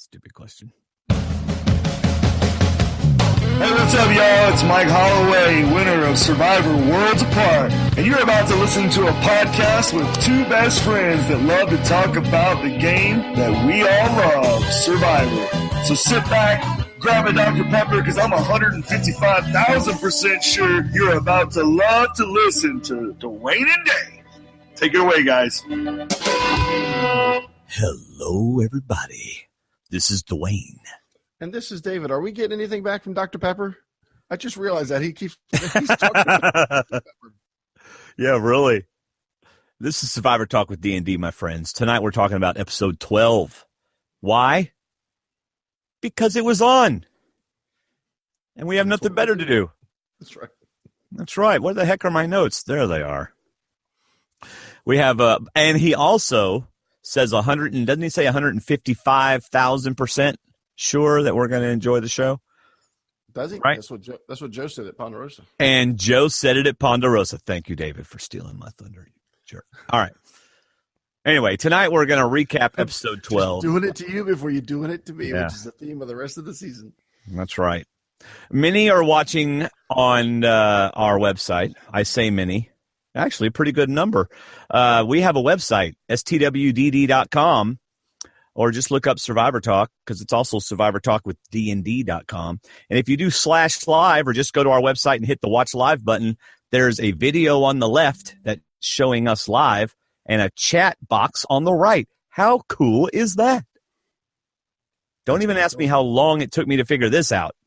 Stupid question. Hey, what's up, y'all? It's Mike Holloway, winner of Survivor Worlds Apart. And you're about to listen to a podcast with two best friends that love to talk about the game that we all love, Survivor. So sit back, grab a Dr. Pepper, because I'm 155,000% sure you're about to love to listen to Dwayne and Dave. Take it away, guys. Hello, everybody. This is Dwayne. And this is David. Are we getting anything back from Dr. Pepper? I just realized that he's talking about Dr. Pepper. Yeah, really. This is Survivor Talk with D&D, my friends. Tonight we're talking about episode 12. Why? Because it was on. And we have nothing better to do. That's right. That's right. Where the heck are my notes? There they are. We have, and he also says 100, and doesn't he say 155,000% sure that we're going to enjoy the show? Does he? Right. That's what Joe said at Ponderosa. And Joe said it at Ponderosa. Thank you, David, for stealing my thunder. Sure. All right. Anyway, tonight we're going to recap episode 12. Just doing it to you before you're doing it to me, Yeah. which is the theme of the rest of the season. That's right. Many are watching on our website. I say many. Actually, a pretty good number. We have a website, stwdd.com, or just look up Survivor Talk, because it's also Survivor Talk with dnd.com. And if you do /live or just go to our website and hit the Watch Live button, there's a video on the left that's showing us live and a chat box on the right. How cool is that? Don't even ask me how long it took me to figure this out.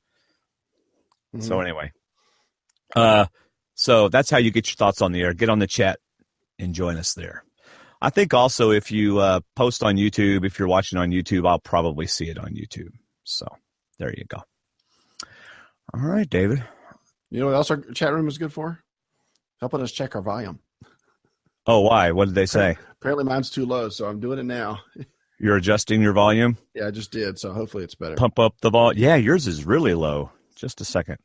Mm-hmm. So anyway. So that's how you get your thoughts on the air. Get on the chat and join us there. I think also if you post on YouTube, if you're watching on YouTube, I'll probably see it on YouTube. So there you go. All right, David. You know what else our chat room is good for? Helping us check our volume. Oh, why? What did they say? Apparently mine's too low, so I'm doing it now. You're adjusting your volume? Yeah, I just did, so hopefully it's better. Pump up the volume. Yeah, yours is really low. Just a second.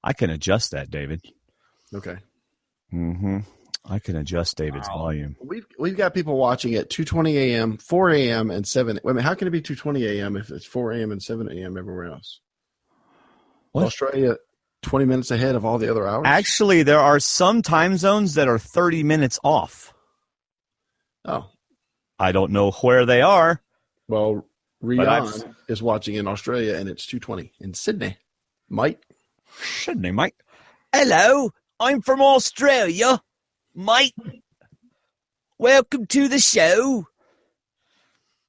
I can adjust that, David. Okay. Mm-hmm. I can adjust David's volume. We've got people watching at 2:20 a.m., 4 a.m., and 7. Wait a minute, how can it be 2:20 a.m. if it's 4 a.m. and 7 a.m. everywhere else? What? Australia 20 minutes ahead of all the other hours? Actually, there are some time zones that are 30 minutes off. Oh. I don't know where they are. Well, Rian is watching in Australia, and it's 2:20 in Sydney. Mike? Sydney, Mike. Hello, I'm from Australia. Mike, welcome to the show.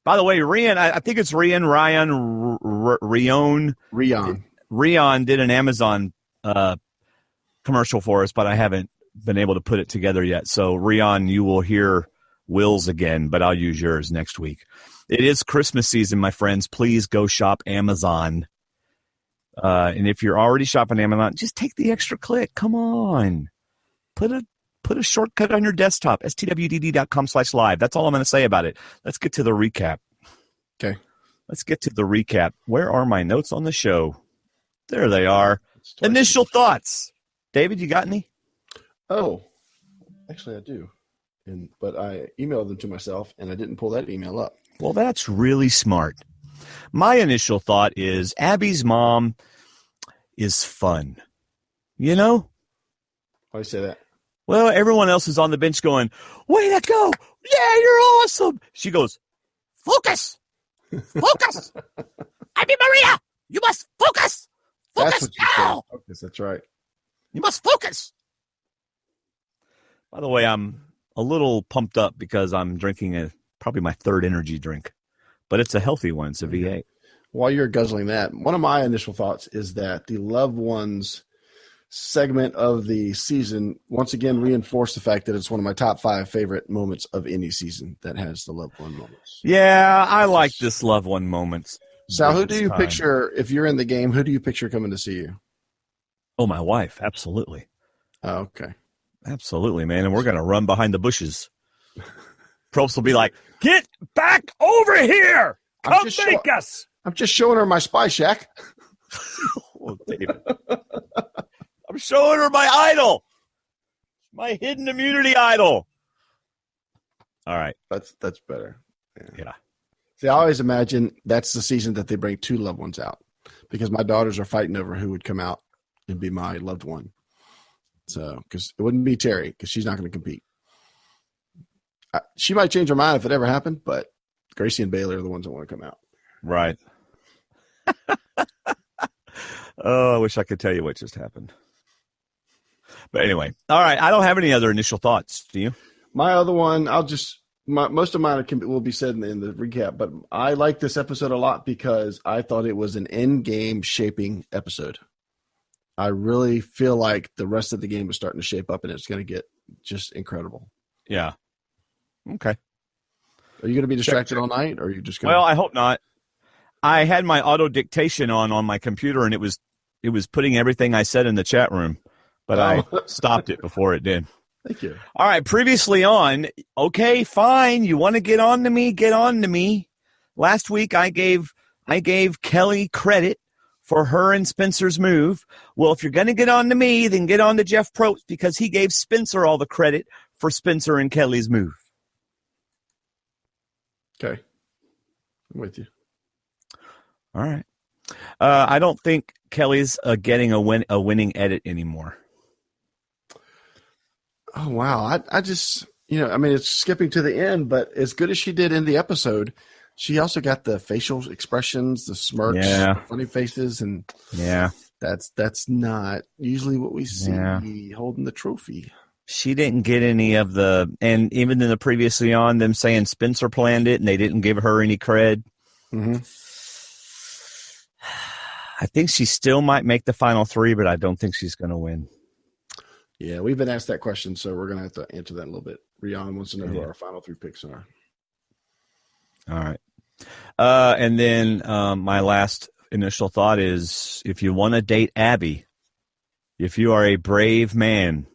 By the way, Rian, I think it's Rian did an Amazon commercial for us, but I haven't been able to put it together yet. So, Rian, you will hear Will's again, but I'll use yours next week. It is Christmas season, my friends. Please go shop Amazon. And if you're already shopping Amazon, just take the extra click. Come on. Put a shortcut on your desktop, stwdd.com/live. That's all I'm going to say about it. Let's get to the recap. Okay. Let's get to the recap. Where are my notes on the show? There they are. Initial thoughts. David, you got any? Oh, actually I do. But I emailed them to myself, and I didn't pull that email up. Well, that's really smart. My initial thought is Abby's mom is fun. You know? Why do you say that? Well, everyone else is on the bench going, way to go. Yeah, you're awesome. She goes, focus. Focus. Abby Maria, you must focus. Focus now. Focus, that's right. You must focus. By the way, I'm a little pumped up because I'm drinking probably my third energy drink. But it's a healthy one. It's a V8. While you're guzzling that, one of my initial thoughts is that the loved ones segment of the season once again reinforced the fact that it's one of my top 5 favorite moments of any season that has the loved one moments. Yeah, I like this loved one moments. Sal, who do you picture, if you're in the game, who do you picture coming to see you? Oh, my wife. Absolutely. Oh, okay. Absolutely, man. And we're going to run behind the bushes. Probst will be like, get back over here. Come make us. I'm just showing her my spy shack. Oh, David. I'm showing her my idol. My hidden immunity idol. All right. That's better. Yeah. See, I always imagine that's the season that they bring two loved ones out because my daughters are fighting over who would come out and be my loved one. So, because it wouldn't be Terry because she's not going to compete. She might change her mind if it ever happened, but Gracie and Bailey are the ones that want to come out. Right. Oh, I wish I could tell you what just happened. But anyway, all right. I don't have any other initial thoughts. Do you? My other one, most of mine will be said in the recap, but I like this episode a lot because I thought it was an end-game shaping episode. I really feel like the rest of the game is starting to shape up, and it's going to get just incredible. Yeah. Okay. Are you going to be distracted all night, or are you just going? Well, I hope not. I had my auto dictation on my computer, and it was putting everything I said in the chat room, but I stopped it before it did. Thank you. All right. Previously on. Okay, fine. You want to get on to me? Get on to me. Last week I gave Kelly credit for her and Spencer's move. Well, if you're going to get on to me, then get on to Jeff Probst because he gave Spencer all the credit for Spencer and Kelly's move. Okay. I'm with you. All right. I don't think Kelly's getting a winning edit anymore. Oh, wow. I just, it's skipping to the end, but as good as she did in the episode, she also got the facial expressions, the smirks, the funny faces, and that's not usually what we see holding the trophy. She didn't get any of and even in the previously on, them saying Spencer planned it and they didn't give her any cred. Mm-hmm. I think she still might make the final three, but I don't think she's going to win. Yeah, we've been asked that question, so we're going to have to answer that a little bit. Rion wants to know who our final three picks are. All right. And then my last initial thought is if you want to date Abby, if you are a brave man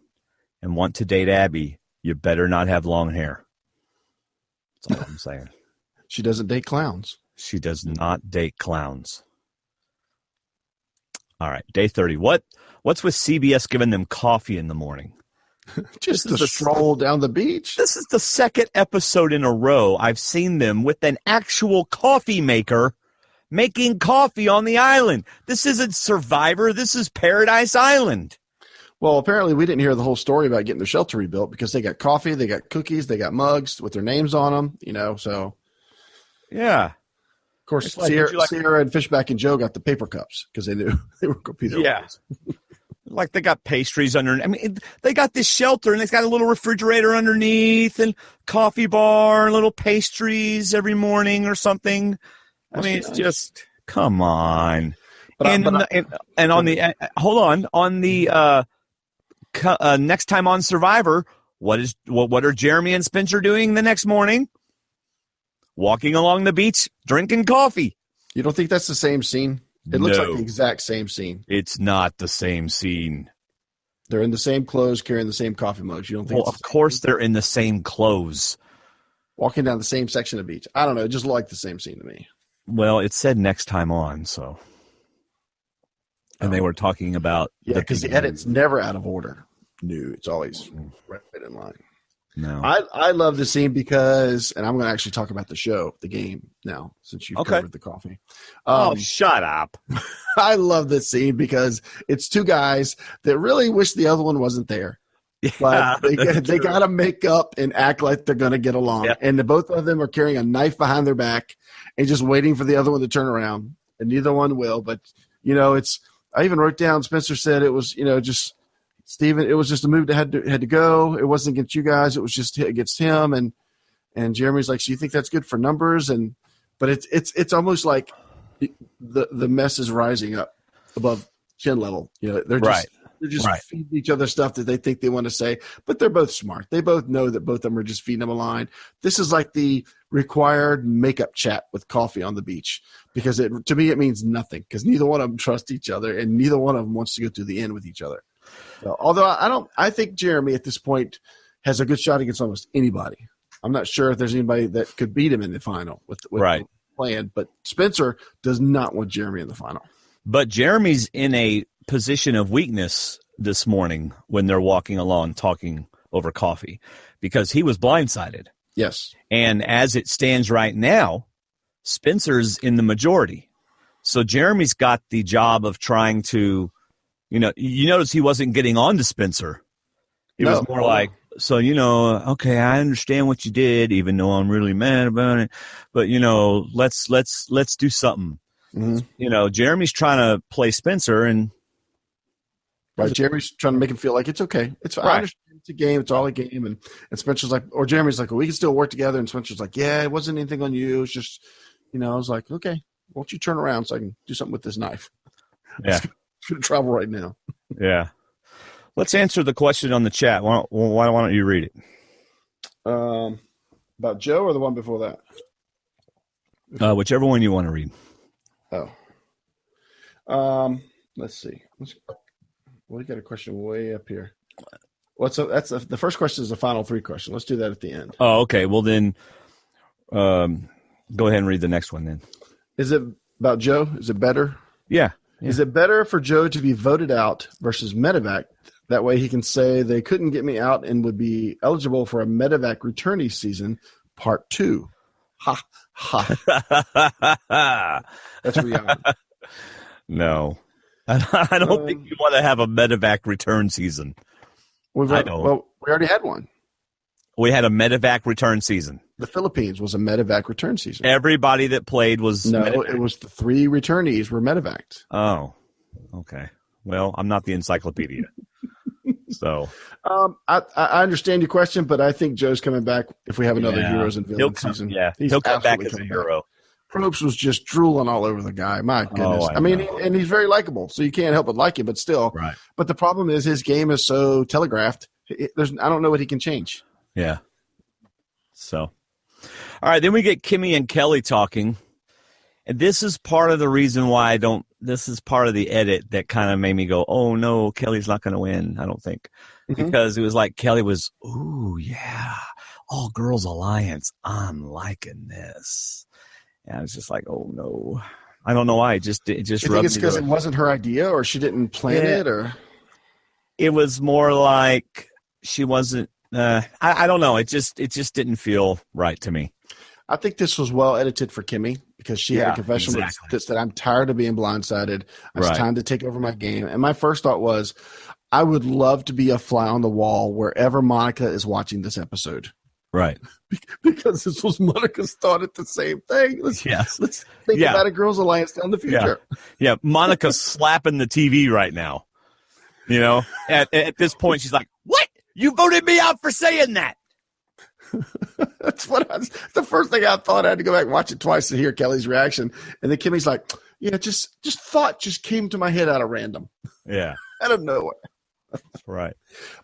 and want to date Abby, you better not have long hair. That's all I'm saying. She doesn't date clowns. She does not date clowns. All right, day 30. What's with CBS giving them coffee in the morning? Just a stroll down the beach. This is the second episode in a row I've seen them with an actual coffee maker making coffee on the island. This isn't Survivor. This is Paradise Island. Well, apparently we didn't hear the whole story about getting their shelter rebuilt because they got coffee, they got cookies, they got mugs with their names on them, so. Yeah. Of course, Sierra and Fishback and Joe got the paper cups because they knew they were going to be there. Yeah. Like they got pastries under. I mean, they got this shelter and it's got a little refrigerator underneath and coffee bar and little pastries every morning or something. That's nice. Just come on. Hold on on the next time on Survivor. What are Jeremy and Spencer doing the next morning? Walking along the beach, drinking coffee. You don't think that's the same scene? It looks like the exact same scene. It's not the same scene. They're in the same clothes, carrying the same coffee mugs. You don't think? Well, of course they're in the same clothes. Walking down the same section of beach. I don't know. It just looked like the same scene to me. Well, it said next time on, so. And they were talking about. Yeah, because the edit's never out of order. No, it's always right in line. No. I love the scene because, and I'm going to actually talk about the show, the game now, since you've covered the coffee. Shut up. I love this scene because it's two guys that really wish the other one wasn't there. But they got to make up and act like they're going to get along. Yep. And both of them are carrying a knife behind their back and just waiting for the other one to turn around. And neither one will. But, I even wrote down, Spencer said it was, just – Steven, it was just a move that had to go. It wasn't against you guys. It was just against him. And Jeremy's like, so you think that's good for numbers? But it's almost like the mess is rising up above chin level. They're just feeding each other stuff that they think they want to say. But they're both smart. They both know that both of them are just feeding them a line. This is like the required makeup chat with coffee on the beach because to me it means nothing because neither one of them trust each other and neither one of them wants to go to the end with each other. So, although I think Jeremy at this point has a good shot against almost anybody. I'm not sure if there's anybody that could beat him in the final with the plan, but Spencer does not want Jeremy in the final. But Jeremy's in a position of weakness this morning when they're walking along talking over coffee because he was blindsided. Yes. And as it stands right now, Spencer's in the majority. So Jeremy's got the job of trying to, you notice he wasn't getting on to Spencer. It was more like, so, okay, I understand what you did, even though I'm really mad about it. But, let's do something. Mm-hmm. Jeremy's trying to play Spencer, and right. Jeremy's trying to make him feel like it's okay. It's right. I understand it's a game. It's all a game. And Spencer's like, or Jeremy's like, well, we can still work together. And Spencer's like, yeah, it wasn't anything on you. It's just, I was like, okay, won't you turn around so I can do something with this knife? Yeah. It's going to travel right now. Yeah. Let's answer the question on the chat. Why don't you read it? About Joe or the one before that? Whichever one you want to read. Oh. Let's see. We got a question way up here. The first question is the final three question. Let's do that at the end. Oh, okay. Well, then go ahead and read the next one then. Is it about Joe? Is it better? Yeah. Is it better for Joe to be voted out versus medevac? That way he can say they couldn't get me out and would be eligible for a medevac returnee season part 2. Ha, ha. That's reality. No. I don't think you want to have a medevac return season. Well, we already had one. We had a medevac return season. The Philippines was a medevac return season. Everybody that played was medevac. It was the 3 returnees were medevaced. Oh, okay. Well, I'm not the encyclopedia. So I understand your question, but I think Joe's coming back if we have another Heroes and Villains season. Yeah, he'll come back as a hero. Probst was just drooling all over the guy. My goodness. And he's very likable, so you can't help but like him, but still. Right. But the problem is his game is so telegraphed. I don't know what he can change. Yeah. So, all right, then we get Kimmy and Kelly talking. And this is part of the reason why this is part of the edit that kind of made me go, oh, no, Kelly's not going to win, I don't think. Mm-hmm. Because it was like Kelly was, ooh, yeah, all girls alliance. I'm liking this. And I was just like, oh, no. I don't know why. It just rubbed me. You think it's because it wasn't her idea or she didn't plan it? Or it was more like she wasn't. I don't know. It just didn't feel right to me. I think this was well edited for Kimmy because she had a confession that said, I'm tired of being blindsided. It's time to take over my game. And my first thought was, I would love to be a fly on the wall wherever Monica is watching this episode. Right. Because this was Monica's thought at the same thing. Let's think about a girls' alliance down the future. Yeah. Monica's slapping the TV right now. At this point, she's like, what? You voted me out for saying that. That's the first thing I thought. I had to go back and watch it twice to hear Kelly's reaction. And then Kimmy's like, yeah, just thought just came to my head out of random. Yeah. Out of nowhere. Right.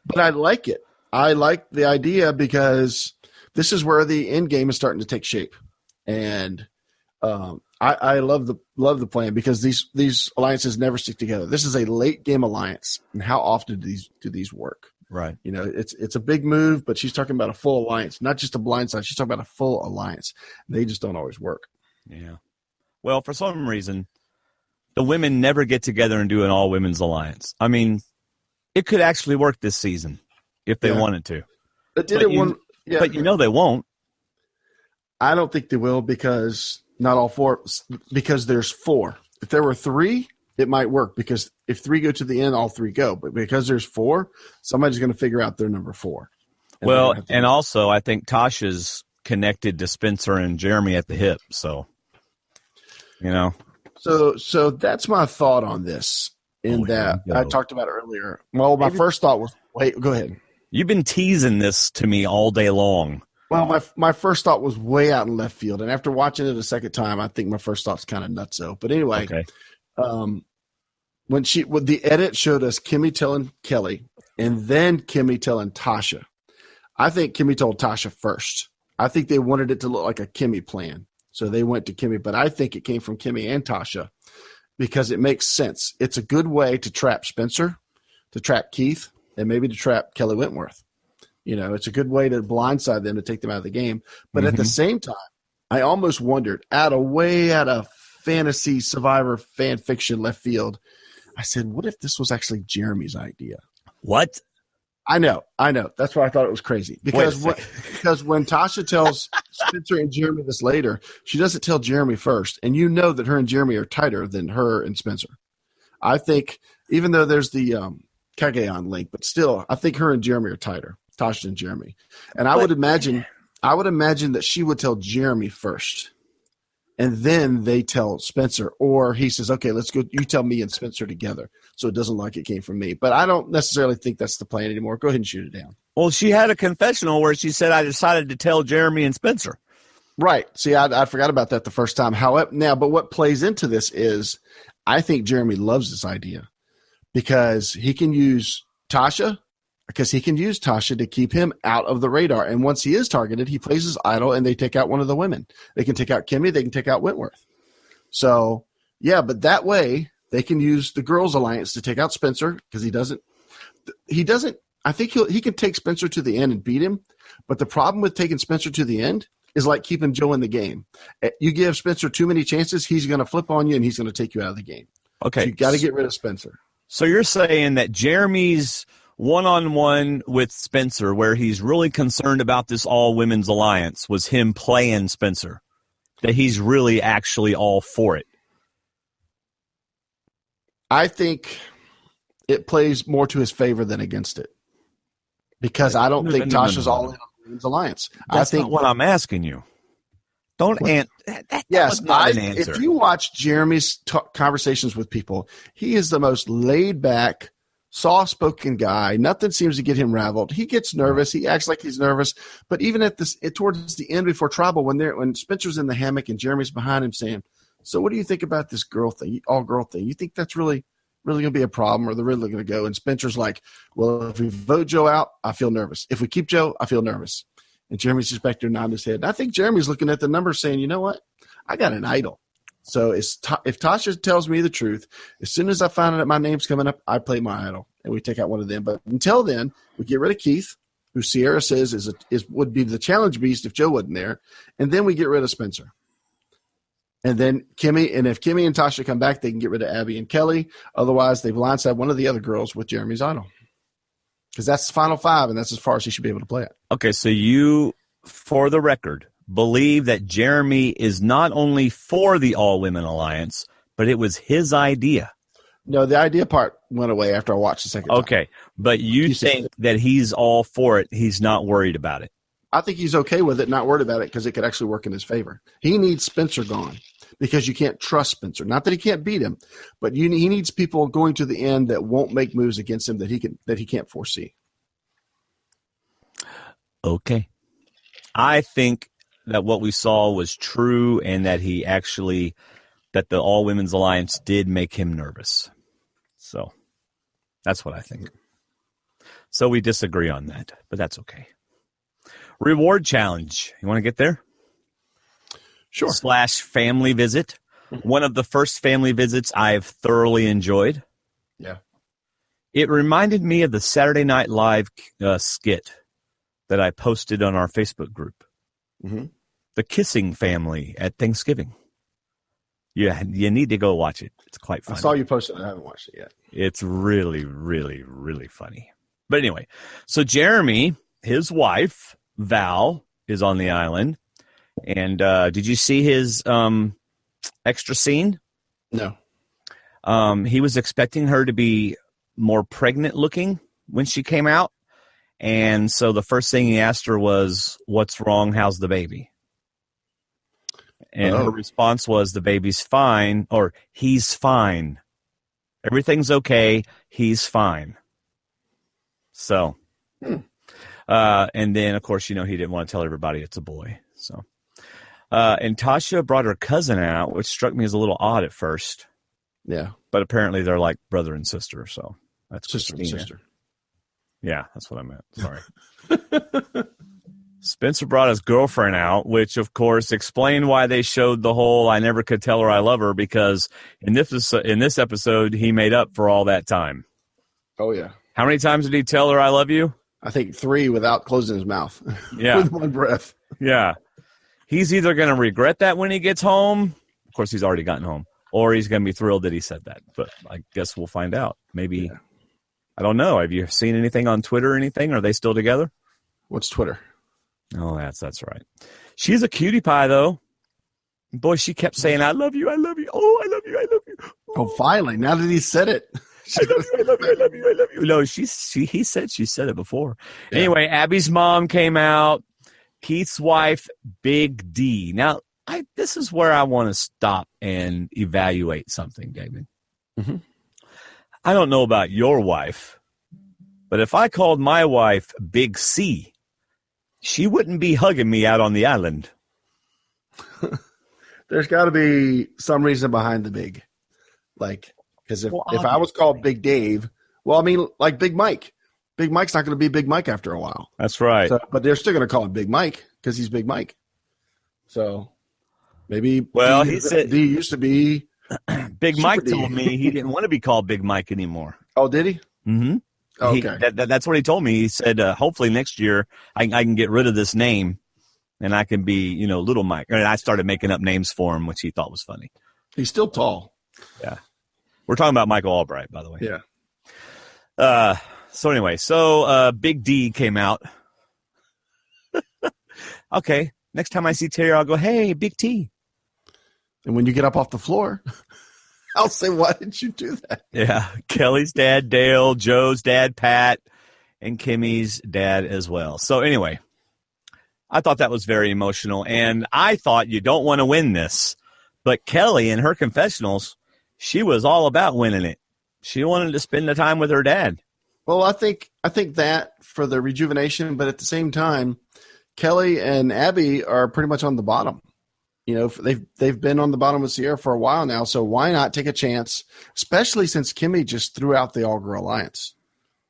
But I like it. I like the idea because this is where the end game is starting to take shape. And I love the plan because these alliances never stick together. This is a late game alliance. And how often do these work? Right. It's a big move, but she's talking about a full alliance, not just a blind side. She's talking about a full alliance. They just don't always work. Yeah. Well, for some reason, the women never get together and do an all women's alliance. I mean, it could actually work this season if they wanted to. But they won't. I don't think they will because not all 4. Because there's 4. If there were 3. It might work because if 3 go to the end, all 3 go. But because there's 4, somebody's going to figure out their number 4. And also I think Tasha's connected to Spencer and Jeremy at the hip. So, So that's my thought on this. I talked about it earlier. Well, my first thought was, wait, go ahead. You've been teasing this to me all day long. Well, my first thought was way out in left field. And after watching it a second time, I think my first thought's kind of nutso. But anyway. Okay. When the edit showed us Kimmy telling Kelly and then Kimmy telling Tasha. I think Kimmy told Tasha first. I think they wanted it to look like a Kimmy plan. So they went to Kimmy, but I think it came from Kimmy and Tasha because it makes sense. It's a good way to trap Spencer, to trap Keith, and maybe to trap Kelly Wentworth. It's a good way to blindside them to take them out of the game. But at the same time, I almost wondered out of fantasy Survivor fan fiction left field. I said, what if this was actually Jeremy's idea? What? I know. That's why I thought it was crazy. Because when Tasha tells Spencer and Jeremy this later, she doesn't tell Jeremy first. And you know that her and Jeremy are tighter than her and Spencer. I think, even though there's the Cagayan link, but still, I think her and Jeremy are tighter, Tasha and Jeremy. And I would imagine that she would tell Jeremy first. And then they tell Spencer, or he says, okay, let's go. You tell me and Spencer together. So it doesn't look like it came from me. But I don't necessarily think that's the plan anymore. Go ahead and shoot it down. Well, she had a confessional where she said, I decided to tell Jeremy and Spencer. Right. See, I forgot about that the first time. However, but what plays into this is I think Jeremy loves this idea because he can use Tasha to keep him out of the radar. And once he is targeted, he plays his idol and they take out one of the women. They can take out Kimmy. They can take out Wentworth. So, yeah, but that way they can use the Girls Alliance to take out Spencer because he doesn't, I think he can take Spencer to the end and beat him. But the problem with taking Spencer to the end is like keeping Joe in the game. You give Spencer too many chances, he's going to flip on you and he's going to take you out of the game. Okay. So you got to get rid of Spencer. So you're saying that Jeremy's one-on-one with Spencer, where he's really concerned about this all-women's alliance, was him playing Spencer, that he's really actually all for it. I think it plays more to his favor than against it because I don't think Tasha's all in on the women's alliance. That's not what I'm asking you. Don't answer. Yes, not an answer. If you watch Jeremy's conversations with people, he is the most laid-back, soft-spoken guy. Nothing seems to get him rattled. He gets nervous. He acts like he's nervous. But even towards the end before tribal, when Spencer's in the hammock and Jeremy's behind him saying, so what do you think about this girl thing, all-girl thing? You think that's really going to be a problem, or they're really going to go? And Spencer's like, well, if we vote Joe out, I feel nervous. If we keep Joe, I feel nervous. And Jeremy's just back there nodding his head. And I think Jeremy's looking at the numbers saying, you know what? I got an idol. So if Tasha tells me the truth, as soon as I find out that my name's coming up, I play my idol, and we take out one of them. But until then, we get rid of Keith, who Sierra says would be the challenge beast if Joe wasn't there, and then we get rid of Spencer. And then Kimmy, and if Kimmy and Tasha come back, they can get rid of Abby and Kelly. Otherwise, they blindside one of the other girls with Jeremy's idol. Because that's the final five, and that's as far as he should be able to play it. Okay, so you, for the record, believe that Jeremy is not only for the all-women alliance, but it was his idea. No, the idea part went away after I watched the second time. Okay, but you think that he's all for it. He's not worried about it. I think he's okay with it, not worried about it, because it could actually work in his favor. He needs Spencer gone because you can't trust Spencer. Not that he can't beat him, but he needs people going to the end that won't make moves against him that he can't foresee. Okay. I think that what we saw was true, and that that the All Women's Alliance did make him nervous. So that's what I think. So we disagree on that, but that's okay. Reward challenge. You want to get there? Sure. / family visit. One of the first family visits I've thoroughly enjoyed. Yeah. It reminded me of the Saturday Night Live skit that I posted on our Facebook group. Mm-hmm. The Kissing Family at Thanksgiving. Yeah, you need to go watch it. It's quite funny. I saw you post it. I haven't watched it yet. It's really, really, really funny. But anyway, so Jeremy, his wife, Val, is on the island. And did you see his extra scene? No. He was expecting her to be more pregnant looking when she came out. And so the first thing he asked her was, what's wrong? How's the baby? And her response was, the baby's fine, or he's fine. Everything's okay. He's fine. So, and then, of course, he didn't want to tell everybody it's a boy. So, and Tasha brought her cousin out, which struck me as a little odd at first. Yeah. But apparently they're like brother and sister. So that's sister and Christina. sister. Yeah, that's what I meant. Sorry. Spencer brought his girlfriend out, which, of course, explained why they showed the whole I never could tell her I love her, because in this episode, he made up for all that time. Oh, yeah. How many times did he tell her I love you? I think 3 without closing his mouth. Yeah. With one breath. Yeah. He's either going to regret that when he gets home. Of course, he's already gotten home. Or he's going to be thrilled that he said that. But I guess we'll find out. Maybe I don't know. Have you seen anything on Twitter or anything? Are they still together? What's Twitter? Oh, that's right. She's a cutie pie, though. Boy, she kept saying, I love you, I love you. Oh, I love you, I love you. Oh, finally. Now that he said it. I love you, I love you, I love you, I love you. No, he said it before. Yeah. Anyway, Abby's mom came out. Keith's wife, Big D. Now, this is where I want to stop and evaluate something, David. Mm-hmm. I don't know about your wife, but if I called my wife Big C, she wouldn't be hugging me out on the island. There's got to be some reason behind the big. Like, because if I was called Big Dave, well, I mean, like Big Mike. Big Mike's not going to be Big Mike after a while. That's right. So, but they're still going to call him Big Mike because he's Big Mike. So maybe he said D used to be Big Mike told me he didn't want to be called Big Mike anymore. Oh, did he? Mm-hmm. Okay. That's what he told me. He said, hopefully next year I can get rid of this name and I can be, Little Mike. And I started making up names for him, which he thought was funny. He's still tall. Yeah. We're talking about Michael Albright, by the way. Yeah. So anyway, Big D came out. Okay. Next time I see Terry, I'll go, hey, Big T. And when you get up off the floor, I'll say, why did you do that? Yeah. Kelly's dad, Dale, Joe's dad, Pat, and Kimmy's dad as well. So anyway, I thought that was very emotional. And I thought you don't want to win this. But Kelly, in her confessionals, she was all about winning it. She wanted to spend the time with her dad. Well, I think that for the rejuvenation, but at the same time, Kelly and Abby are pretty much on the bottom. They've been on the bottom of Sierra for a while now, so why not take a chance, especially since Kimmy just threw out the All-Girl Alliance.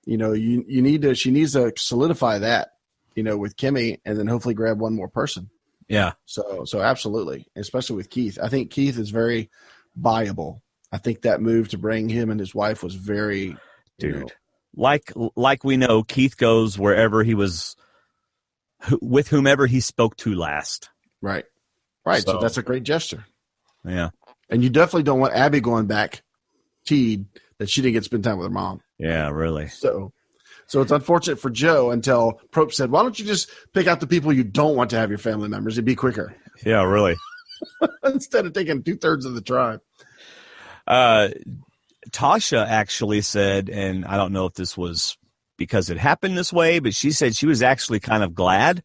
She needs to solidify that, with Kimmy, and then hopefully grab one more person. Yeah. So absolutely, especially with Keith. I think Keith is very viable. I think that move to bring him and his wife was very, like we know, Keith goes wherever he was, with whomever he spoke to last. Right. Right. So that's a great gesture. Yeah. And you definitely don't want Abby going back teed that she didn't get to spend time with her mom. Yeah, really. So it's unfortunate for Joe until Prope said, why don't you just pick out the people you don't want to have your family members? It'd be quicker. Yeah, really. Instead of taking 2/3 of the tribe. Tasha actually said, and I don't know if this was because it happened this way, but she said she was actually kind of glad,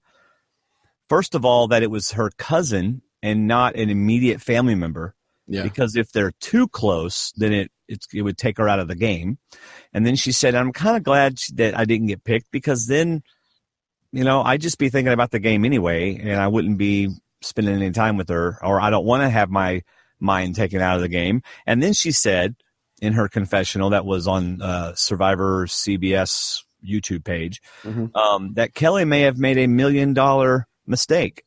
first of all, that it was her cousin and not an immediate family member. Yeah. Because if they're too close, then it would take her out of the game. And then she said, I'm kind of glad that I didn't get picked because then, I'd just be thinking about the game anyway, and I wouldn't be spending any time with her, or I don't want to have my mind taken out of the game. And then she said in her confessional that was on Survivor CBS YouTube page, that Kelly may have made $1 million mistake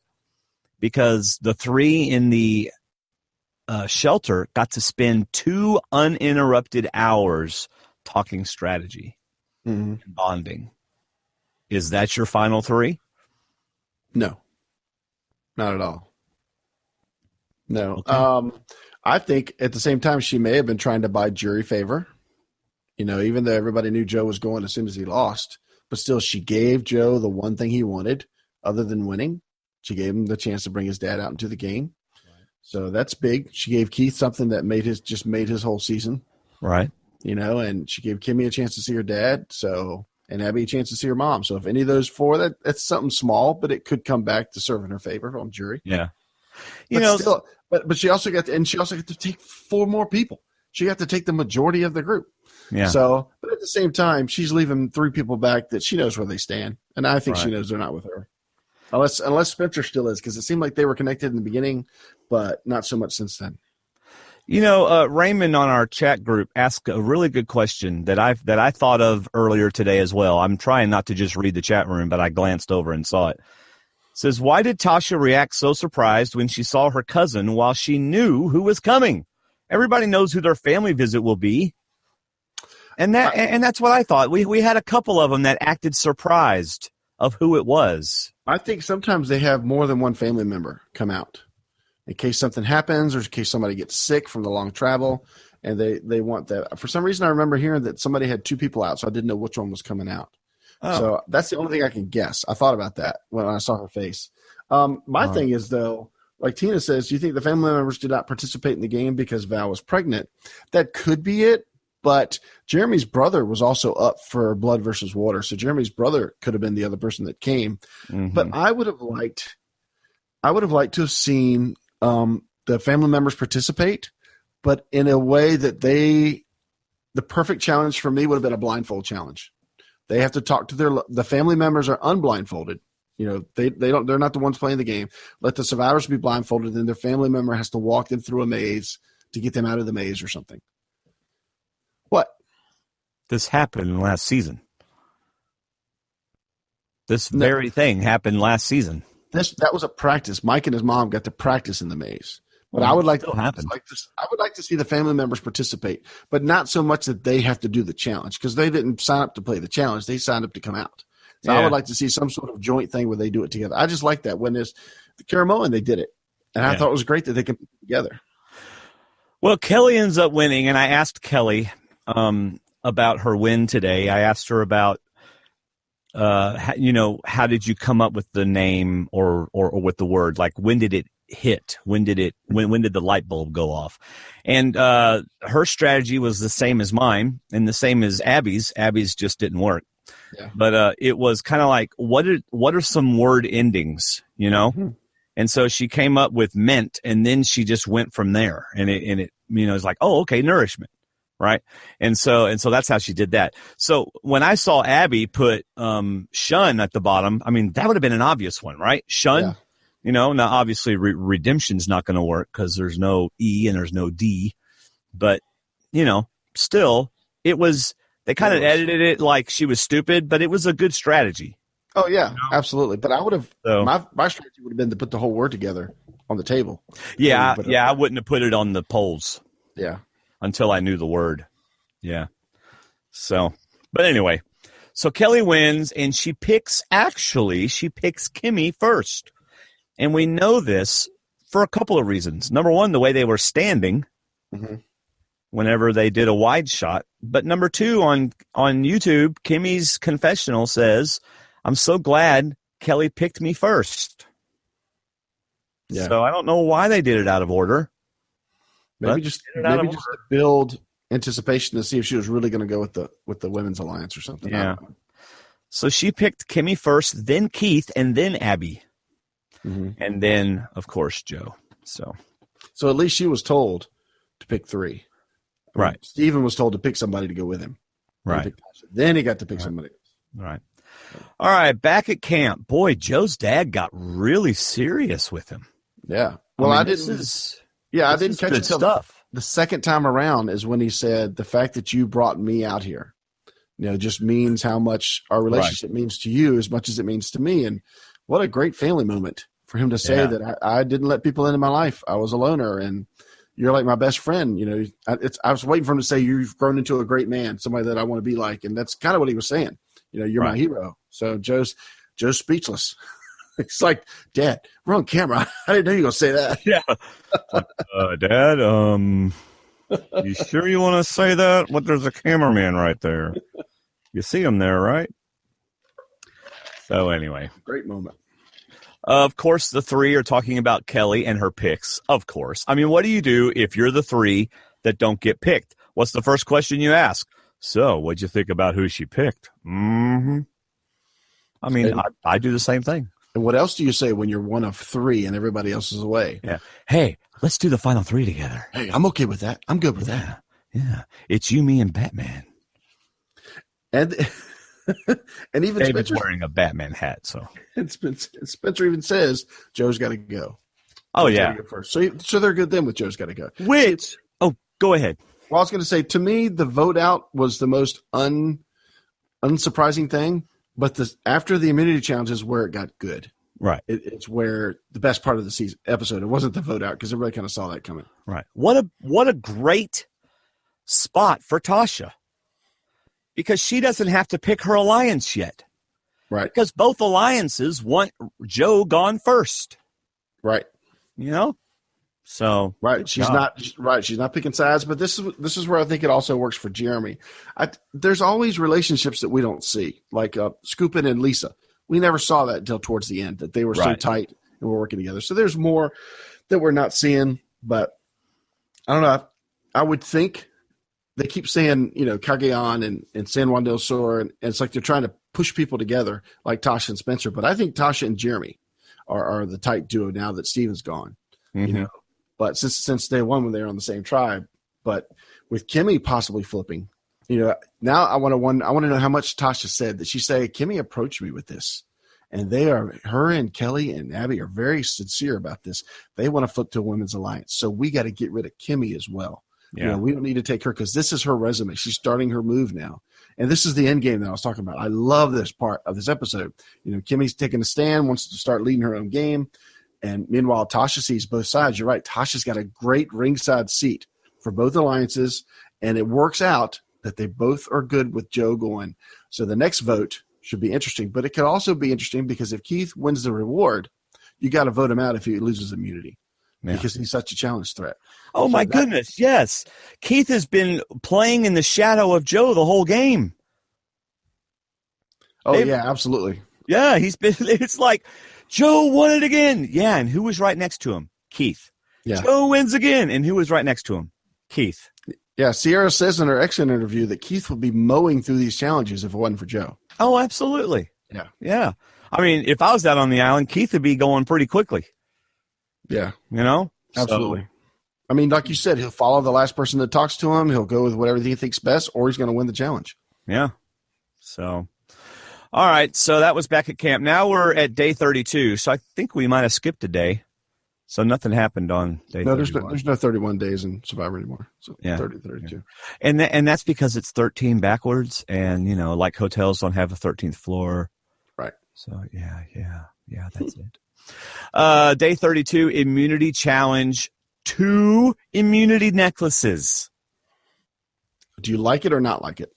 because the three in the shelter got to spend 2 uninterrupted hours talking strategy and bonding. Is that your final 3? No, not at all. No. Okay. I think at the same time, she may have been trying to buy jury favor, even though everybody knew Joe was going as soon as he lost, but still she gave Joe the one thing he wanted other than winning. She gave him the chance to bring his dad out into the game. So that's big. She gave Keith something that made his whole season. Right. And she gave Kimmy a chance to see her dad. And Abby a chance to see her mom. So if any of those 4, that's something small, but it could come back to serve in her favor on jury. Yeah. But she also got to take 4 more people. She got to take the majority of the group. Yeah. So, but at the same time, she's leaving 3 people back that she knows where they stand. And I think she knows they're not with her. Unless Spencer still is, because it seemed like they were connected in the beginning, but not so much since then. Raymond on our chat group asked a really good question that I thought of earlier today as well. I'm trying not to just read the chat room, but I glanced over and saw it. It says, why did Tasha react so surprised when she saw her cousin while she knew who was coming? Everybody knows who their family visit will be. And that's what I thought. We had a couple of them that acted surprised of who it was. I think sometimes they have more than one family member come out in case something happens or in case somebody gets sick from the long travel. and they want that. For some reason, I remember hearing that somebody had 2 people out, so I didn't know which one was coming out. Oh. So that's the only thing I can guess. I thought about that when I saw her face. My thing is, though, like Tina says, do you think the family members did not participate in the game because Val was pregnant? That could be it, but Jeremy's brother was also up for blood versus water, so Jeremy's brother could have been the other person that came. Mm-hmm. But I would have liked to have seen the family members participate, but in a way that the perfect challenge for me would have been a blindfold challenge. They have to talk to the family members are unblindfolded. You know, they're not the ones playing the game. Let the survivors be blindfolded, and their family member has to walk them through a maze to get them out of the maze or something. What? This happened last season. This very thing happened last season. That was a practice. Mike and his mom got to practice in the maze. But I would like to see the family members participate, but not so much that they have to do the challenge, because they didn't sign up to play the challenge. They signed up to come out. So I would like to see some sort of joint thing where they do it together. I just like that. When there's the Caramoan, they did it. And I thought it was great that they could put it together. Well, Kelly ends up winning, and I asked Kelly about her win today. I asked her about, how did you come up with the name or with the word? Like, when did it hit? When did the light bulb go off? And her strategy was the same as mine and the same as Abby's. Abby's just didn't work. Yeah. But it was kind of like, what are some word endings, you know? Mm-hmm. And so she came up with meant, and then she just went from there. And it it's like, oh, okay, nourishment, right? And so that's how she did that. So when I saw Abby put shun at the bottom, I mean, that would have been an obvious one, right? Shun. Yeah. You know, now obviously redemption's not going to work because there's no E and there's no D, but still they kind of edited it like she was stupid, but it was a good strategy. Oh yeah, absolutely. But I would have my strategy would have been to put the whole word together on the table. Yeah, I wouldn't have put it on the polls. Yeah, until I knew the word. Yeah. So, but anyway, so Kelly wins, and she picks Kimmy first. And we know this for a couple of reasons. Number one, the way they were standing whenever they did a wide shot. But number two, on YouTube, Kimmy's confessional says, I'm so glad Kelly picked me first. Yeah. So I don't know why they did it out of order. Maybe just to build anticipation to see if she was really going to go with the Women's Alliance or something. Yeah. So she picked Kimmy first, then Keith, and then Abby. Mm-hmm. And then, of course, Joe. So at least she was told to pick 3. Right. Steven was told to pick somebody to go with him. Right. Then he got to pick somebody else. Right. All right. Back at camp. Boy, Joe's dad got really serious with him. Yeah. Well, I didn't catch it until the second time around is when he said, the fact that you brought me out here, just means how much our relationship means to you as much as it means to me. And what a great family moment for him to say that I didn't let people into my life. I was a loner, and you're like my best friend. I was waiting for him to say, you've grown into a great man, somebody that I want to be like. And that's kind of what he was saying. You're my hero. So Joe's speechless. It's like, Dad, we're on camera. I didn't know you were going to say that. Yeah. Dad, you sure you want to say that? What? There's a cameraman right there. You see him there, right? So anyway. Great moment. Of course, the 3 are talking about Kelly and her picks. Of course. I mean, what do you do if you're the 3 that don't get picked? What's the first question you ask? So, what'd you think about who she picked? Mm-hmm. I mean, I do the same thing. And what else do you say when you're one of 3 and everybody else is away? Yeah. Hey, let's do the final 3 together. Hey, I'm okay with that. I'm good with that. Yeah. It's you, me, and Batman. And even David's wearing a Batman hat, so. And Spencer even says Joe's got to go. Oh, yeah. Go first. So they're good then with Joe's got to go. Go ahead. Well, I was going to say, to me, the vote out was the most unsurprising thing. But after the immunity challenge is where it got good. Right. It's where the best part of the episode. It wasn't the vote out because everybody kind of saw that coming. Right. What a great spot for Tasha. Because she doesn't have to pick her alliance yet. Right. Because both alliances want Joe gone first. Right. So Right, she's not picking sides, but this is where I think it also works for Jeremy. There's always relationships that we don't see, like Scoopin and Lisa. We never saw that until towards the end, that they were so tight and were working together. So there's more that we're not seeing, but I don't know. I would think they keep saying, Cagayan and San Juan del Sur, and it's like they're trying to push people together like Tasha and Spencer. But I think Tasha and Jeremy are the tight duo now that Steven's gone. Mm-hmm. But since day one when they were on the same tribe, but with Kimmy possibly flipping, now I want to know how much Tasha said. That she say Kimmy approached me with this, and her and Kelly and Abby are very sincere about this. They want to flip to a women's alliance, so we got to get rid of Kimmy as well. Yeah. We don't need to take her because this is her resume. She's starting her move now, and this is the end game that I was talking about. I love this part of this episode. Kimmy's taking a stand, wants to start leading her own game. And meanwhile, Tasha sees both sides. You're right. Tasha's got a great ringside seat for both alliances, and it works out that they both are good with Joe going. So the next vote should be interesting, but it could also be interesting because if Keith wins the reward, you got to vote him out if he loses immunity because he's such a challenge threat. Oh, my goodness, yes. Keith has been playing in the shadow of Joe the whole game. Yeah, absolutely. Yeah, it's like – Joe won it again. Yeah, and who was right next to him? Keith. Yeah. Joe wins again, and who was right next to him? Keith. Yeah, Sierra says in her exit interview that Keith would be mowing through these challenges if it wasn't for Joe. Oh, absolutely. Yeah. Yeah. I mean, if I was out on the island, Keith would be going pretty quickly. Yeah. Absolutely. So, I mean, like you said, he'll follow the last person that talks to him. He'll go with whatever he thinks best, or he's going to win the challenge. Yeah. So... All right, so that was back at camp. Now we're at day 32, so I think we might have skipped a day. So nothing happened on day 31. There's no 31 days in Survivor anymore. So 30, 32. Yeah. And that's because it's 13 backwards, and, like hotels don't have a 13th floor. Right. So, yeah, that's it. Day 32, immunity challenge, 2 immunity necklaces. Do you like it or not like it?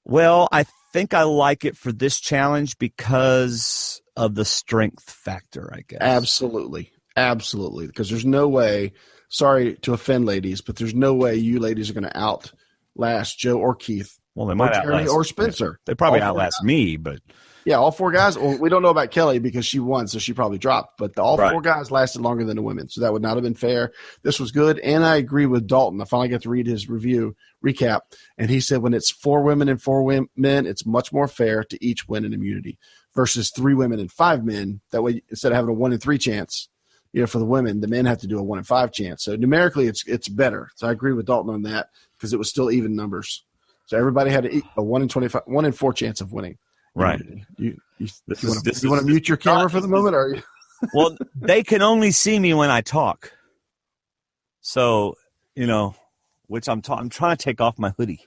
Well, I think I like it for this challenge because of the strength factor, I guess. Absolutely. Because there's no way, sorry to offend ladies, but there's no way you ladies are going to outlast Joe or Keith. Well, they might outlast or Spencer. They probably outlast me, but yeah, all 4 guys. Well, we don't know about Kelly because she won, so she probably dropped. But all 4 guys lasted longer than the women, so that would not have been fair. This was good, and I agree with Dalton. I finally got to read his recap, and he said when it's 4 women and 4 men, it's much more fair to each win an immunity versus 3 women and 5 men. That way, instead of having a 1 in 3 chance, for the women, the men have to do a 1 in 5 chance. So numerically, it's better. So I agree with Dalton on that because it was still even numbers. So everybody had a 1 in 25, 1 in 4 chance of winning. Right. You want to mute your camera for the moment? Or are you? Well, they can only see me when I talk. So, which I'm trying to take off my hoodie.